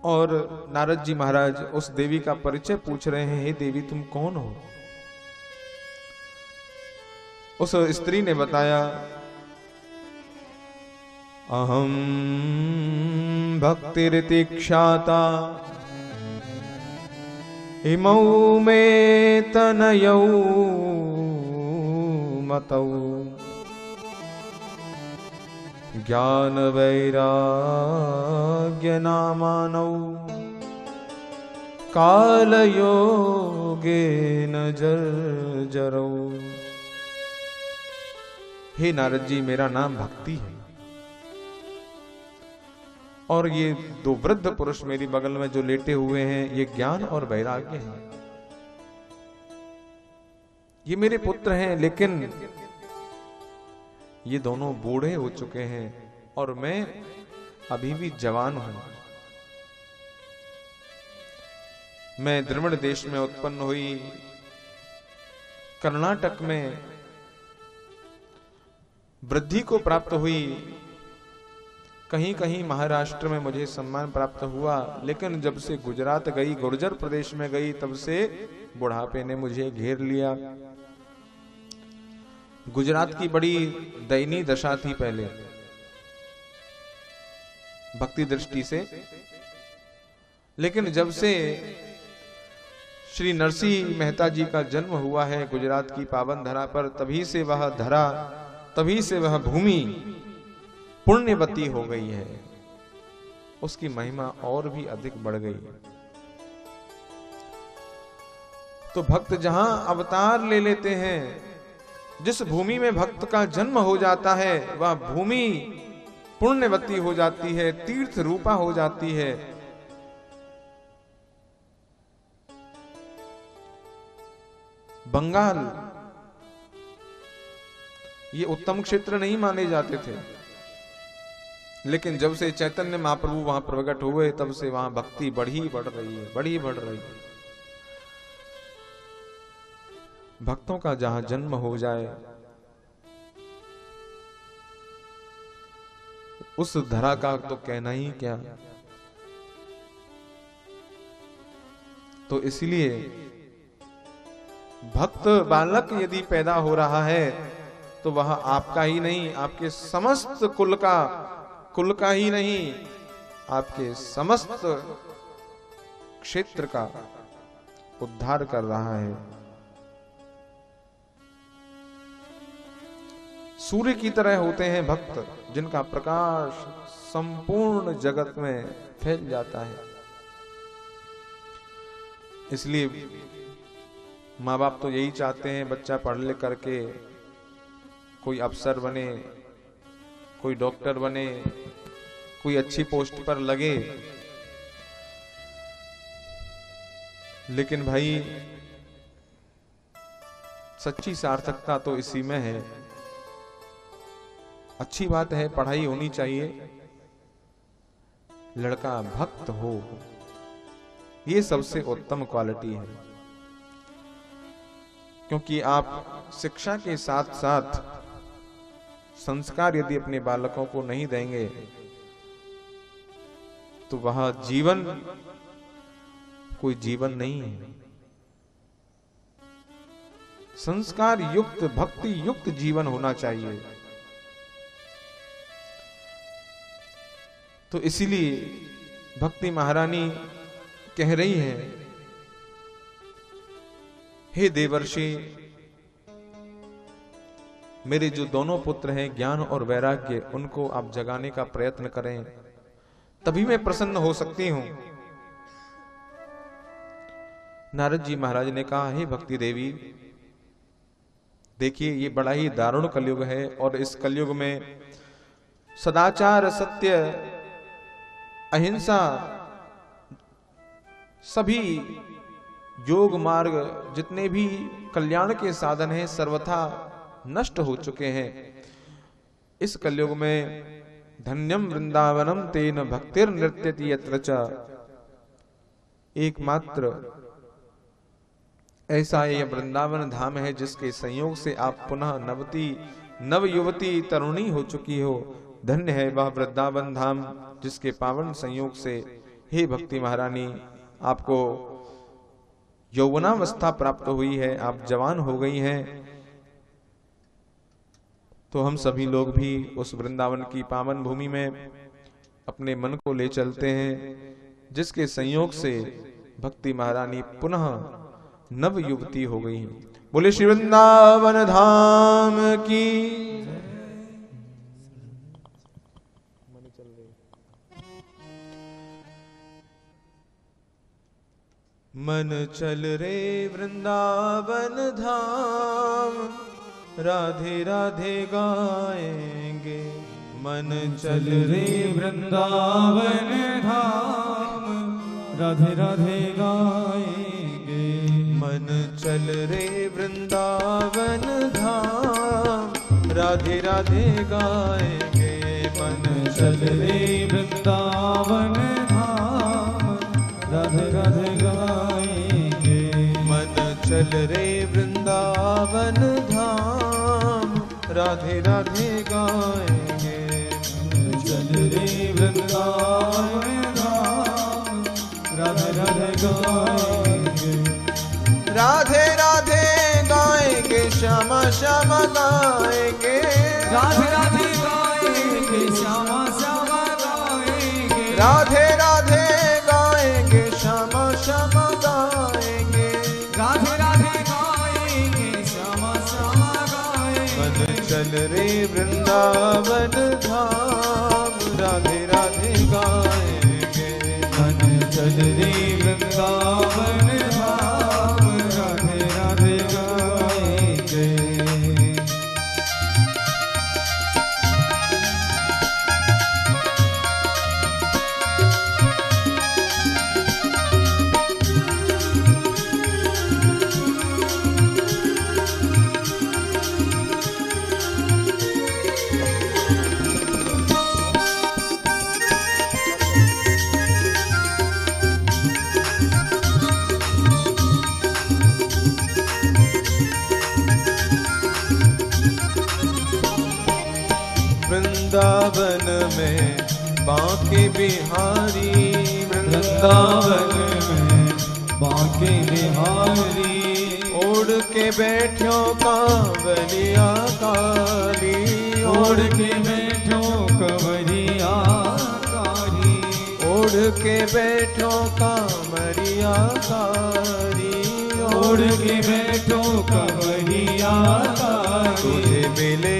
Speaker 1: और नारद जी महाराज उस देवी का परिचय पूछ रहे हैं, हे देवी तुम कौन हो। उस स्त्री ने बताया, अहम भक्तिरितिक्षाता इमौ मे तनयौ मतौ ज्ञान वैराग्य नामानौ काल योगेन जर्जरौ। हे नारद जी, मेरा नाम भक्ति है और ये दो वृद्ध पुरुष मेरी बगल में जो लेटे हुए हैं ये ज्ञान और वैराग्य हैं। ये मेरे पुत्र हैं, लेकिन ये दोनों बूढ़े हो चुके हैं और मैं अभी भी जवान हूं। मैं द्रविड़ देश में उत्पन्न हुई, कर्नाटक में वृद्धि को प्राप्त हुई, कहीं कहीं महाराष्ट्र में मुझे सम्मान प्राप्त हुआ, लेकिन जब से गुजरात गई, गुर्जर प्रदेश में गई, तब से बुढ़ापे ने मुझे घेर लिया। गुजरात की बड़ी दयनीय दशा थी पहले भक्ति दृष्टि से, लेकिन जब से श्री नरसिंह मेहता जी का जन्म हुआ है गुजरात की पावन धरा पर, तभी से वह धरा, तभी से वह भूमि पुण्यवती हो गई है। उसकी महिमा और भी अधिक बढ़ गई। तो भक्त जहां अवतार ले लेते हैं, जिस भूमि में भक्त का जन्म हो जाता है, वह भूमि पुण्यवती हो जाती है, तीर्थ रूपा हो जाती है। बंगाल ये उत्तम क्षेत्र नहीं माने जाते थे, लेकिन जब से चैतन्य महाप्रभु वहां प्रकट हुए, तब से वहां भक्ति बढ़ी बढ़ रही है, बढ़ी बढ़ रही है। भक्तों का जहां जन्म हो जाए, उस धरा का तो कहना ही क्या। तो इसलिए भक्त बालक यदि पैदा हो रहा है, तो वह आपका ही नहीं, आपके समस्त कुल का ही नहीं, आपके समस्त क्षेत्र का उद्धार कर रहा है। सूर्य की तरह होते हैं भक्त, जिनका प्रकाश संपूर्ण जगत में फैल जाता है। इसलिए माँ बाप तो यही चाहते हैं बच्चा पढ़ लिख करके कोई अफसर बने, कोई डॉक्टर बने, कोई अच्छी पोस्ट पर लगे। लेकिन भाई सच्ची सार्थकता तो इसी में है। अच्छी बात है, पढ़ाई होनी चाहिए, लड़का भक्त हो, ये सबसे उत्तम क्वालिटी है। क्योंकि आप शिक्षा के साथ साथ संस्कार यदि अपने बालकों को नहीं देंगे, तो वह जीवन कोई जीवन नहीं है। संस्कार युक्त, भक्ति युक्त जीवन होना चाहिए। तो इसीलिए भक्ति महारानी कह रही है, हे देवर्षि, मेरे जो दोनों पुत्र हैं ज्ञान और वैराग्य, उनको आप जगाने का प्रयत्न करें, तभी मैं प्रसन्न हो सकती हूं। नारद जी महाराज ने कहा, हे भक्ति देवी, देखिए ये बड़ा ही दारुण कलयुग है, और इस कलयुग में सदाचार, सत्य, अहिंसा, सभी योग मार्ग, जितने भी कल्याण के साधन हैं, सर्वथा नष्ट हो चुके हैं। इस कलयुग में धन्यम वृंदावनम तेन भक्तिर नृत्यति यत्र च, एकमात्र ऐसा ये वृंदावन धाम है जिसके संयोग से आप पुनः नव युवती तरुणी हो चुकी हो। धन्य है वह वृंदावन धाम जिसके पावन संयोग से, हे भक्ति महारानी, आपको यौवनावस्था प्राप्त हुई है, आप जवान हो गई हैं। तो हम सभी लोग भी उस वृंदावन की पावन भूमि में अपने मन को ले चलते हैं, जिसके संयोग से भक्ति महारानी पुनः नव युवती हो गई। बोले श्री वृंदावन धाम की। मन चल रे वृंदावन धाम, राधे राधे गाएंगे। मन चल रे
Speaker 2: वृंदावन धाम, राधे राधे गाएंगे।
Speaker 1: मन चल रे वृंदावन धाम, राधे राधे गाएंगे। मन
Speaker 2: चल रे वृंदावन धाम, राधे राधे गाएंगे।
Speaker 1: मन चल रे वृंदावन धाम, राधे राधे गाएंगे।
Speaker 2: चल रे वृंदावन धाम, राधे राधे गाएंगे।
Speaker 1: राधे राधे गाएंगे, श्यामा श्यामा गाएंगे।
Speaker 2: राधे राधे गाएंगे, श्यामा श्यामा गाएंगे।
Speaker 1: राधे राधे गाएंगे, श्यामा श्यामा गाएंगे।
Speaker 2: राधे राधे गाएंगे, श्यामा श्यामा गाएंगे।
Speaker 1: मन चल रे वृंदावन धाम, राधे राधे गाएंगे। में बांके बिहारी,
Speaker 2: वृंदावन में बांके बिहारी।
Speaker 1: ओढ़ के बैठो कांवरिया काली,
Speaker 2: ओढ़ के बैठो कंवरिया कारी।
Speaker 1: ओढ़ के बैठो कांवरिया कारी,
Speaker 2: ओढ़ के बैठो कंवरिया कारी।
Speaker 1: तुझे मिले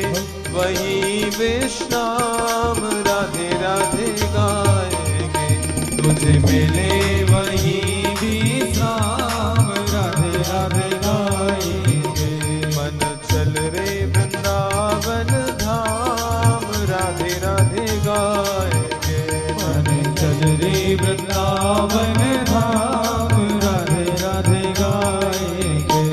Speaker 1: वही विश्राम, राधे राधे गाएंगे।
Speaker 2: तुझे मिले वही विश्राम, राधे राधे गाएंगे।
Speaker 1: मन चल रे वृंदावन धाम, राधे राधे गाएंगे।
Speaker 2: मन चल रे वृंदावन धाम, राधे राधे गाएंगे।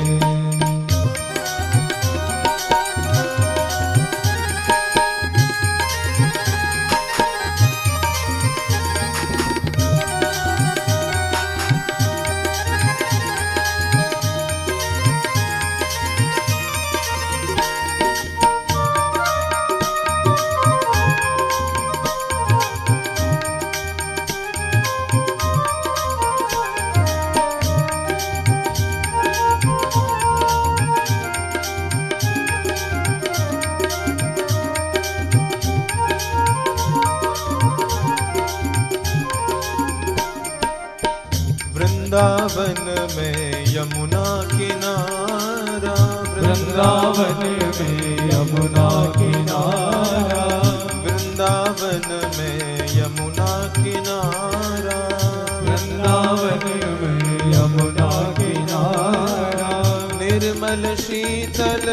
Speaker 1: वृंदावन में यमुना किनारा,
Speaker 2: वृंदावन में यमुना किनारा।
Speaker 1: वृंदावन में यमुना किनारा,
Speaker 2: वृंदावन में यमुना किनारा।
Speaker 1: निर्मल शीतल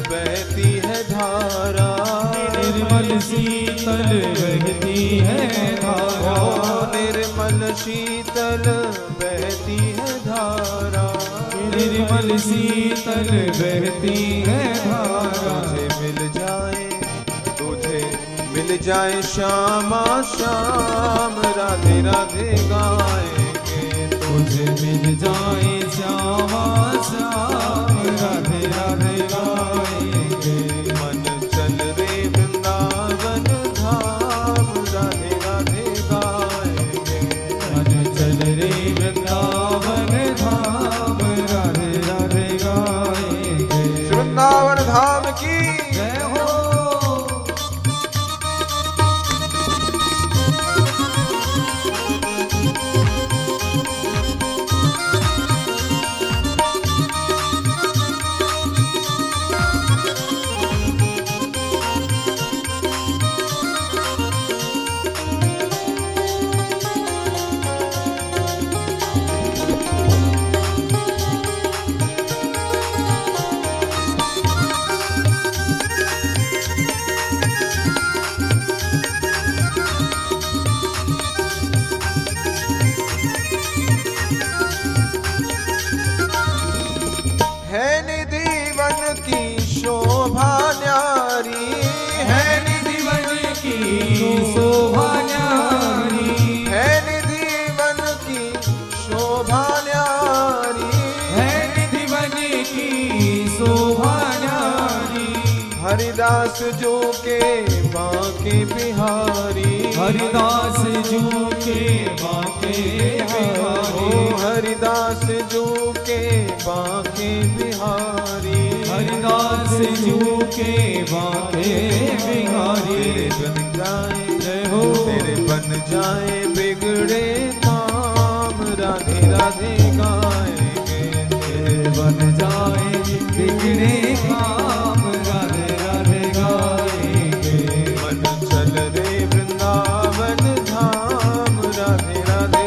Speaker 1: बहती है धारा,
Speaker 2: निर्मल शीतल बहती है धारा।
Speaker 1: निर्मल शीतल बहती है धारा,
Speaker 2: निर्मल शीतल बहती है धारा।
Speaker 1: तुझे मिल जाए, तुझे मिल जाए श्यामा श्याम, राधे राधे गाएंगे।
Speaker 2: तुझे मिल जाए श्यामा श्याम, राधे राधे गाएंगे।
Speaker 1: मन चल रे वृंदावन धाम, राधे राधे गाएंगे।
Speaker 2: मन चल रे वृंदावन धाम, राधे राधे गाएंगे।
Speaker 1: वृंदावन धाम की
Speaker 2: जय हो।
Speaker 1: है निधि वन की शोभा न्यारी, है निधि वन की
Speaker 2: शोभा न्यारी।
Speaker 1: है निधि वन की शोभा न्यारी,
Speaker 2: है निधि वन की शोभा न्यारी।
Speaker 1: हरिदास जो के बांके बिहारी,
Speaker 2: हरिदास जो के बांके बिहारी।
Speaker 1: हरिदास जो के बांके बिहारी,
Speaker 2: हरिदास जो के बांके बिहारी।
Speaker 1: तेरे बन जाए,
Speaker 2: जय हो।
Speaker 1: तेरे बन जाए बिगड़े काम, राधे राधे गाएंगे।
Speaker 2: तेरे बन जाए बिगड़े काम, राधे राधे गाएंगे।
Speaker 1: मन चल रे वृंदावन धाम, राधे राधे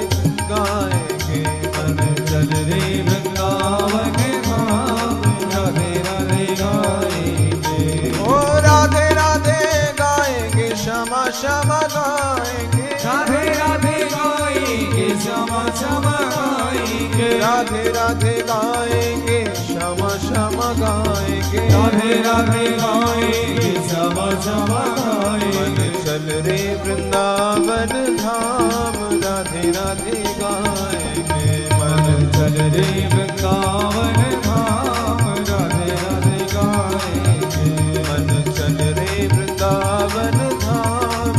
Speaker 1: गाएंगे।
Speaker 2: मन चल रे वृंदावन धाम, राधे राधे गाएंगे।
Speaker 1: ओ राधे राधे गाएंगे, क्षमा क्षमा गाएंगे।
Speaker 2: राधे राधे गाएंगे, क्षमा क्षमा गाएंगे।
Speaker 1: राधे राधे गाएंगे, क्षमा क्षमा गाएंगे।
Speaker 2: राधे राधे गाएंगे, क्षमा क्षमा गाएंगे।
Speaker 1: मन चल रे वृंदावन धाम, राधे राधे गाएंगे।
Speaker 2: मन चल रे वृंदावन धाम, राधे राधे गाएंगे।
Speaker 1: मन चल रे वृंदावन धाम,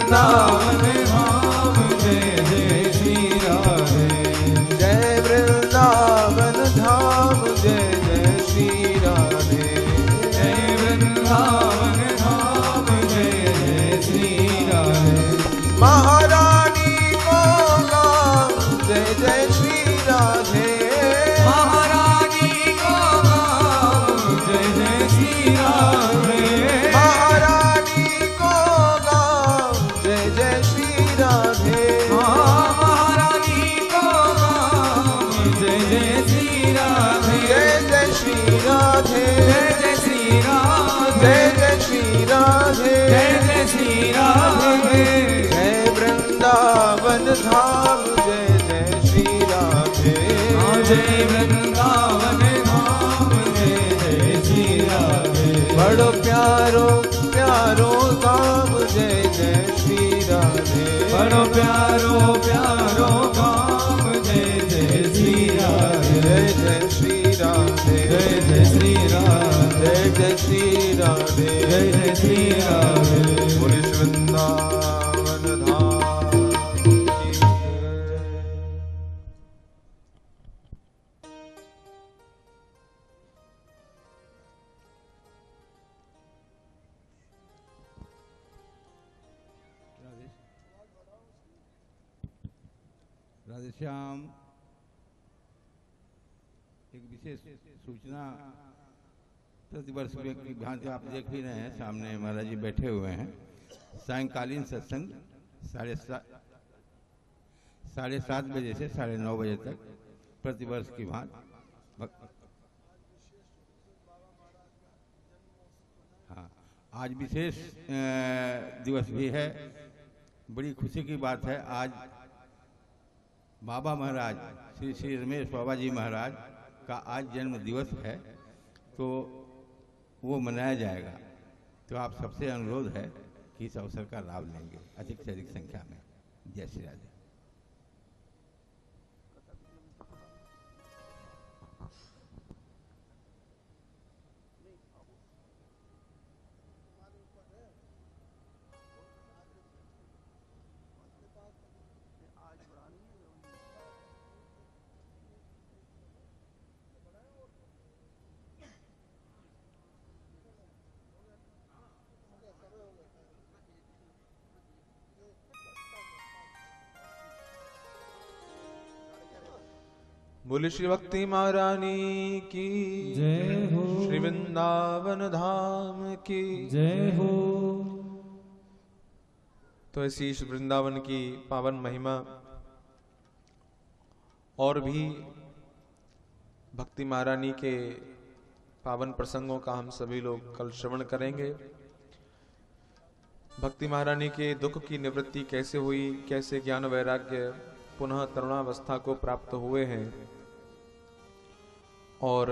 Speaker 2: वृंदावन धाम जय जय श्री राधे।
Speaker 1: जय वृंदावन धाम जय जय श्री राधे।
Speaker 2: जय वृंदावन धाम जय जय श्री राधे।
Speaker 1: महारानी को गाम जय जय श्री राधे।
Speaker 2: महारानी को गाम जय जय श्री राधे।
Speaker 1: महारानी को गाम जय जय श्री राधे।
Speaker 2: महारानी को गाम जय जय श्री राधे।
Speaker 1: जय जय श्री राधे।
Speaker 2: जय जय श्री राधे।
Speaker 1: जय जय श्री राधे।
Speaker 2: जय जय श्री राधे।
Speaker 1: जय वृंदावन धाम जय जय श्री राधे।
Speaker 2: जय वृंदावन धाम जय जय श्री राधे।
Speaker 1: बड़ो प्यारो प्यारो धाम जय जय श्री राधे।
Speaker 2: बड़ो प्यारो प्यारो धाम जय जय श्री राधे।
Speaker 1: जय जय श्री राधे।
Speaker 2: जय जय श्री राधे।
Speaker 1: जय जय श्री राधे।
Speaker 2: जय जय श्री राधे।
Speaker 1: बोले वृंदावन धाम की जय।
Speaker 3: राधेश्याम, एक विशेष सूचना प्रतिवर्ष की भांति आप देख ही रहे हैं, सामने महाराज जी बैठे हुए हैं। सायंकालीन सत्संग 7:30 बजे से 9:30 बजे तक प्रतिवर्ष की भांति। हाँ, आज विशेष दिवस भी है। बड़ी खुशी की बात है, आज बाबा महाराज श्री श्री रमेश बाबा जी महाराज का आज जन्म दिवस है, तो वो मनाया जाएगा। तो आप सबसे अनुरोध है कि इस अवसर का लाभ लेंगे अधिक से अधिक संख्या में। जय श्री राधे।
Speaker 1: बोले श्री भक्ति महारानी की
Speaker 2: जय हो।
Speaker 1: श्री वृंदावन धाम की
Speaker 2: जय हो।
Speaker 1: तो ऐसी इस वृंदावन की पावन महिमा और भी भक्ति महारानी के पावन प्रसंगों का हम सभी लोग कल श्रवण करेंगे। भक्ति महारानी के दुख की निवृत्ति कैसे हुई, कैसे ज्ञान वैराग्य पुनः तरुणावस्था को प्राप्त हुए हैं, और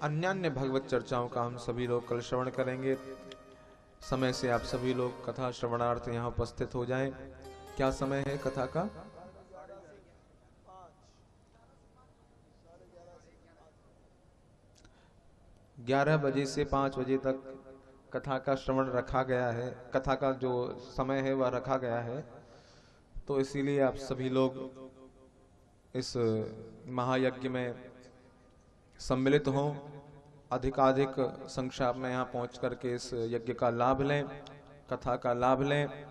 Speaker 1: अन्य भगवत चर्चाओं का हम सभी लोग कल श्रवण करेंगे। समय से आप सभी लोग कथा श्रवणार्थ यहाँ उपस्थित हो जाएं। क्या समय है कथा का? 11 बजे से 5 बजे तक कथा का श्रवण रखा गया है। कथा का जो समय है वह रखा गया है, तो इसीलिए आप सभी लोग इस महायज्ञ में सम्मिलित हों, अधिकाधिक संख्या में यहाँ पहुँच करके इस यज्ञ का लाभ लें, कथा का लाभ लें।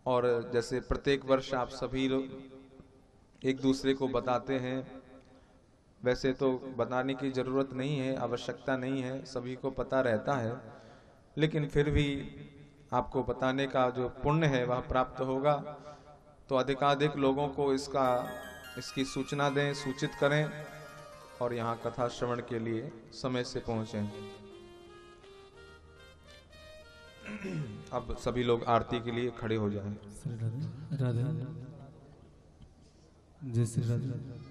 Speaker 1: और जैसे प्रत्येक वर्ष आप सभी लोग एक दूसरे को बताते हैं, वैसे तो बताने की जरूरत नहीं है, आवश्यकता नहीं है, सभी को पता रहता है, लेकिन फिर भी आपको बताने का जो पुण्य है वह प्राप्त होगा। तो अधिकाधिक लोगों को इसकी सूचना दें, सूचित करें और यहाँ कथा श्रवण के लिए समय से पहुंचें। अब सभी लोग आरती के लिए खड़े हो जाएं।
Speaker 2: श्री राधे राधे। जय श्री राधे राधे।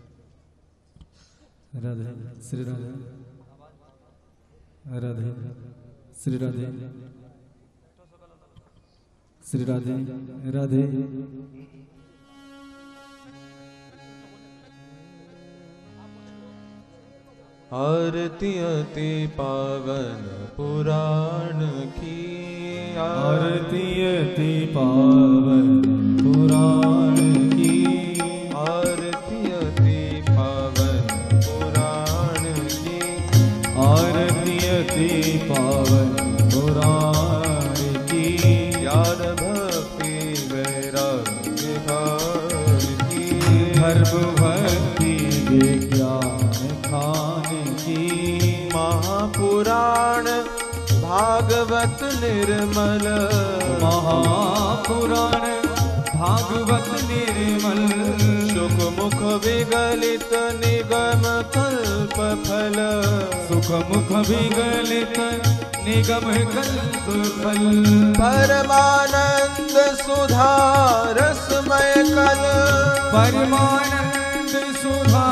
Speaker 2: श्री राधे राधे। श्री राधे श्री राधे राधे।
Speaker 1: आरती अति पावन पुराण की,
Speaker 2: आरती अति पावन पुराण की,
Speaker 1: आरती अति पावन पुराण की,
Speaker 2: आरती अति पावन पुराण की।
Speaker 1: ज्ञान भक्ति वैराग्य खान की,
Speaker 2: धर्म भक्ति विज्ञान खान की।
Speaker 1: महापुराण भागवत निर्मल,
Speaker 2: महापुराण भागवत निर्मल।
Speaker 1: सुख मुख विगलित निगम कल्प फल,
Speaker 2: सुख मुख विगलित निगम कल्प फल।
Speaker 1: परमानंद सुधा रसमय कल,
Speaker 2: परमानंद सुधा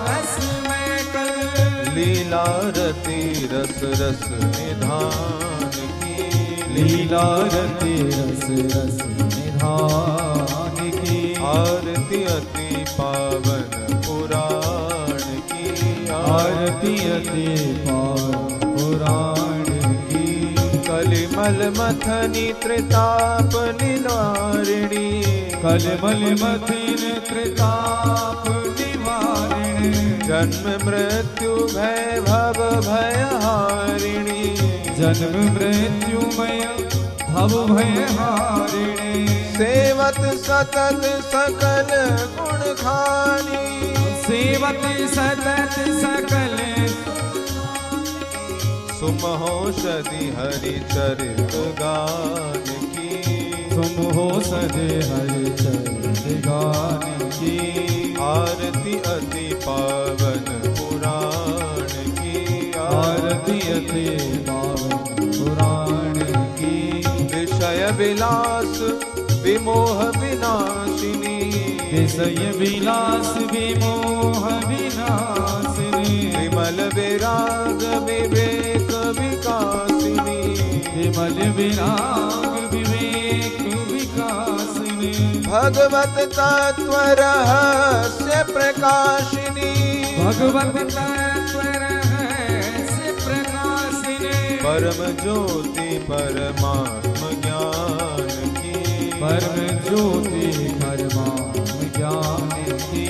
Speaker 2: रसमय कल।
Speaker 1: लीला रति रस रस निधान की,
Speaker 2: लीला रति रस रस निधान की।
Speaker 1: आरती अति पावन पुराण की,
Speaker 2: आरती अति पावन पुराण की।
Speaker 1: कलिमल मथनी त्रिताप निवारिणी,
Speaker 2: कलिमल मथिन त्रिताप निवारिणी।
Speaker 1: जन्म मृत्यु भय भव भयहारिणी,
Speaker 2: जन्म मृत्युमय भव भयहारिणी।
Speaker 1: सेवत सतत सकल गुण खानी,
Speaker 2: सेवत सतत सकल
Speaker 1: सुमहोषधि हरि चरित गान की,
Speaker 2: सुमहो सदे हरि चरित गान की।
Speaker 1: आरती अति पावन पुराण की,
Speaker 2: आरती अति पावन पुराण की।
Speaker 1: विषय विलास विमोह विनाशिनी,
Speaker 2: विषय विलास विमोह विनाशिनी।
Speaker 1: विमल विराग विवेक विकासिनी,
Speaker 2: विमल विराग विवेक विकासिनी।
Speaker 1: भगवत तत्व रहस्य प्रकाशिनी,
Speaker 2: भगवत तत्व रहस्य प्रकाशिनी।
Speaker 1: परम ज्योति परमात्म ज्ञान की,
Speaker 2: परम ज्योति परमात्म ज्ञान की।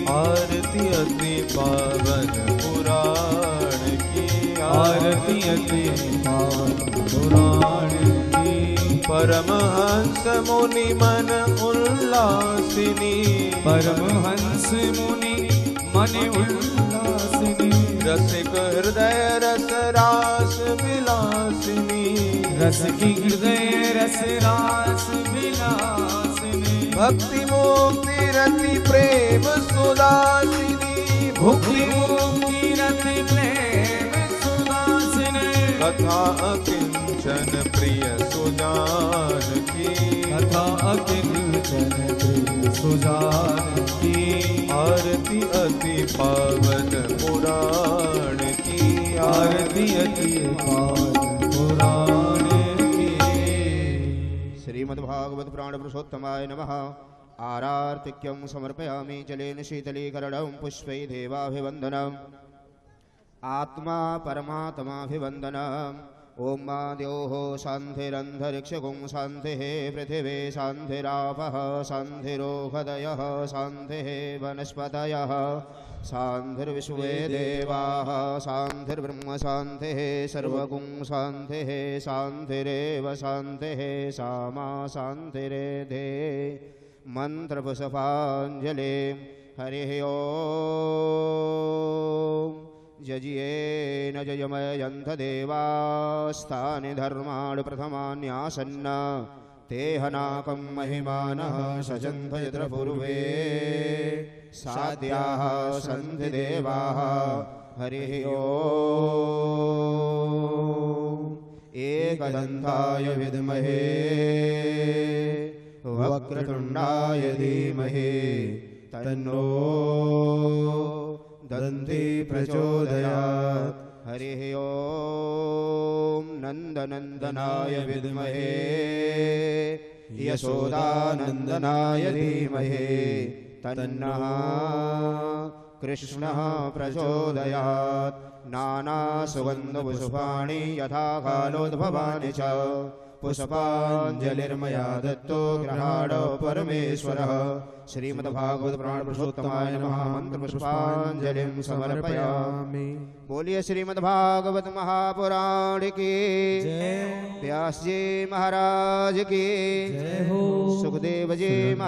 Speaker 1: आरती अति पावन पुराण की,
Speaker 2: आरती अति पावन पुराण की।
Speaker 1: परमहंस मुनि मन उल्लासिनी,
Speaker 2: परमहंस मुनि मन उल्लासिनी।
Speaker 1: रसिक हृदय रस रास विलासिनी,
Speaker 2: रस की हृदय रस रास विलासिनी।
Speaker 1: भक्ति मुक्ति रति प्रेम सुदासिनी,
Speaker 2: भुक्ति मुक्ति रति प्रेम सुदासिनी।
Speaker 1: कथा अकिंचन प्रिय सुजान की,
Speaker 2: कथा अकिंचन प्रिय सुजान की।
Speaker 1: आरती अति पावन पुराण की,
Speaker 2: आरती अति पावन पुराण की।
Speaker 4: श्रीमद्भागवत पुराण पुरुषोत्तमाय नमः। आरार्तिक्यं समर्पयामि जलेन शीतलीकरणं पुष्पै देवाभिवन्दनम् आत्मा परमात्माभिवन्दनम्। ओम मा द्योः शान्तिरन्धरिक्षगुं शान्तिः पृथिवी शान्तिरापः शान्तिरोषधयः शान्तिः वनस्पतयः शान्तिर्विश्वे देवाः शान्तिर्ब्रह्म शान्तिः सर्वगुं शान्तिः शान्तिरेव शान्तिः सा मा शान्तिरेधे। मन्त्रपुष्पाञ्जलि। हरिः ओम्। जजियेन जयमयन्त देवास्तानि धर्माणि प्रथमान्यासन्न ते हनाकं महिमानः सजन्त यत्र पूर्वे साध्याः सन्ति देवाः। हरिः ओम्। एकदन्ताय विद्महे वक्रतुण्डाय धीमहि तन्नो दन्ति प्रचोदयात्। हरिः ओम्। नन्दनन्दनाय विद्महे यशोदानन्दनाय धीमहि तन्नः कृष्णः प्रचोदयात् नानासुगन्धपुष्पाणि यथा कालोद्भवानि च पुष्पाञ्जलिर्मया दत्तो गृहाण परमेश्वरः श्रीमद्भागवत पुराण पुरुषोत्तमाय नमः मंत्र पुष्पाञ्जलिं समर्पयामि। बोलिए श्रीमद्भागवत महापुराण की
Speaker 2: जय
Speaker 4: व्यास जी महाराज की
Speaker 2: जय हो
Speaker 4: सुखदेव जी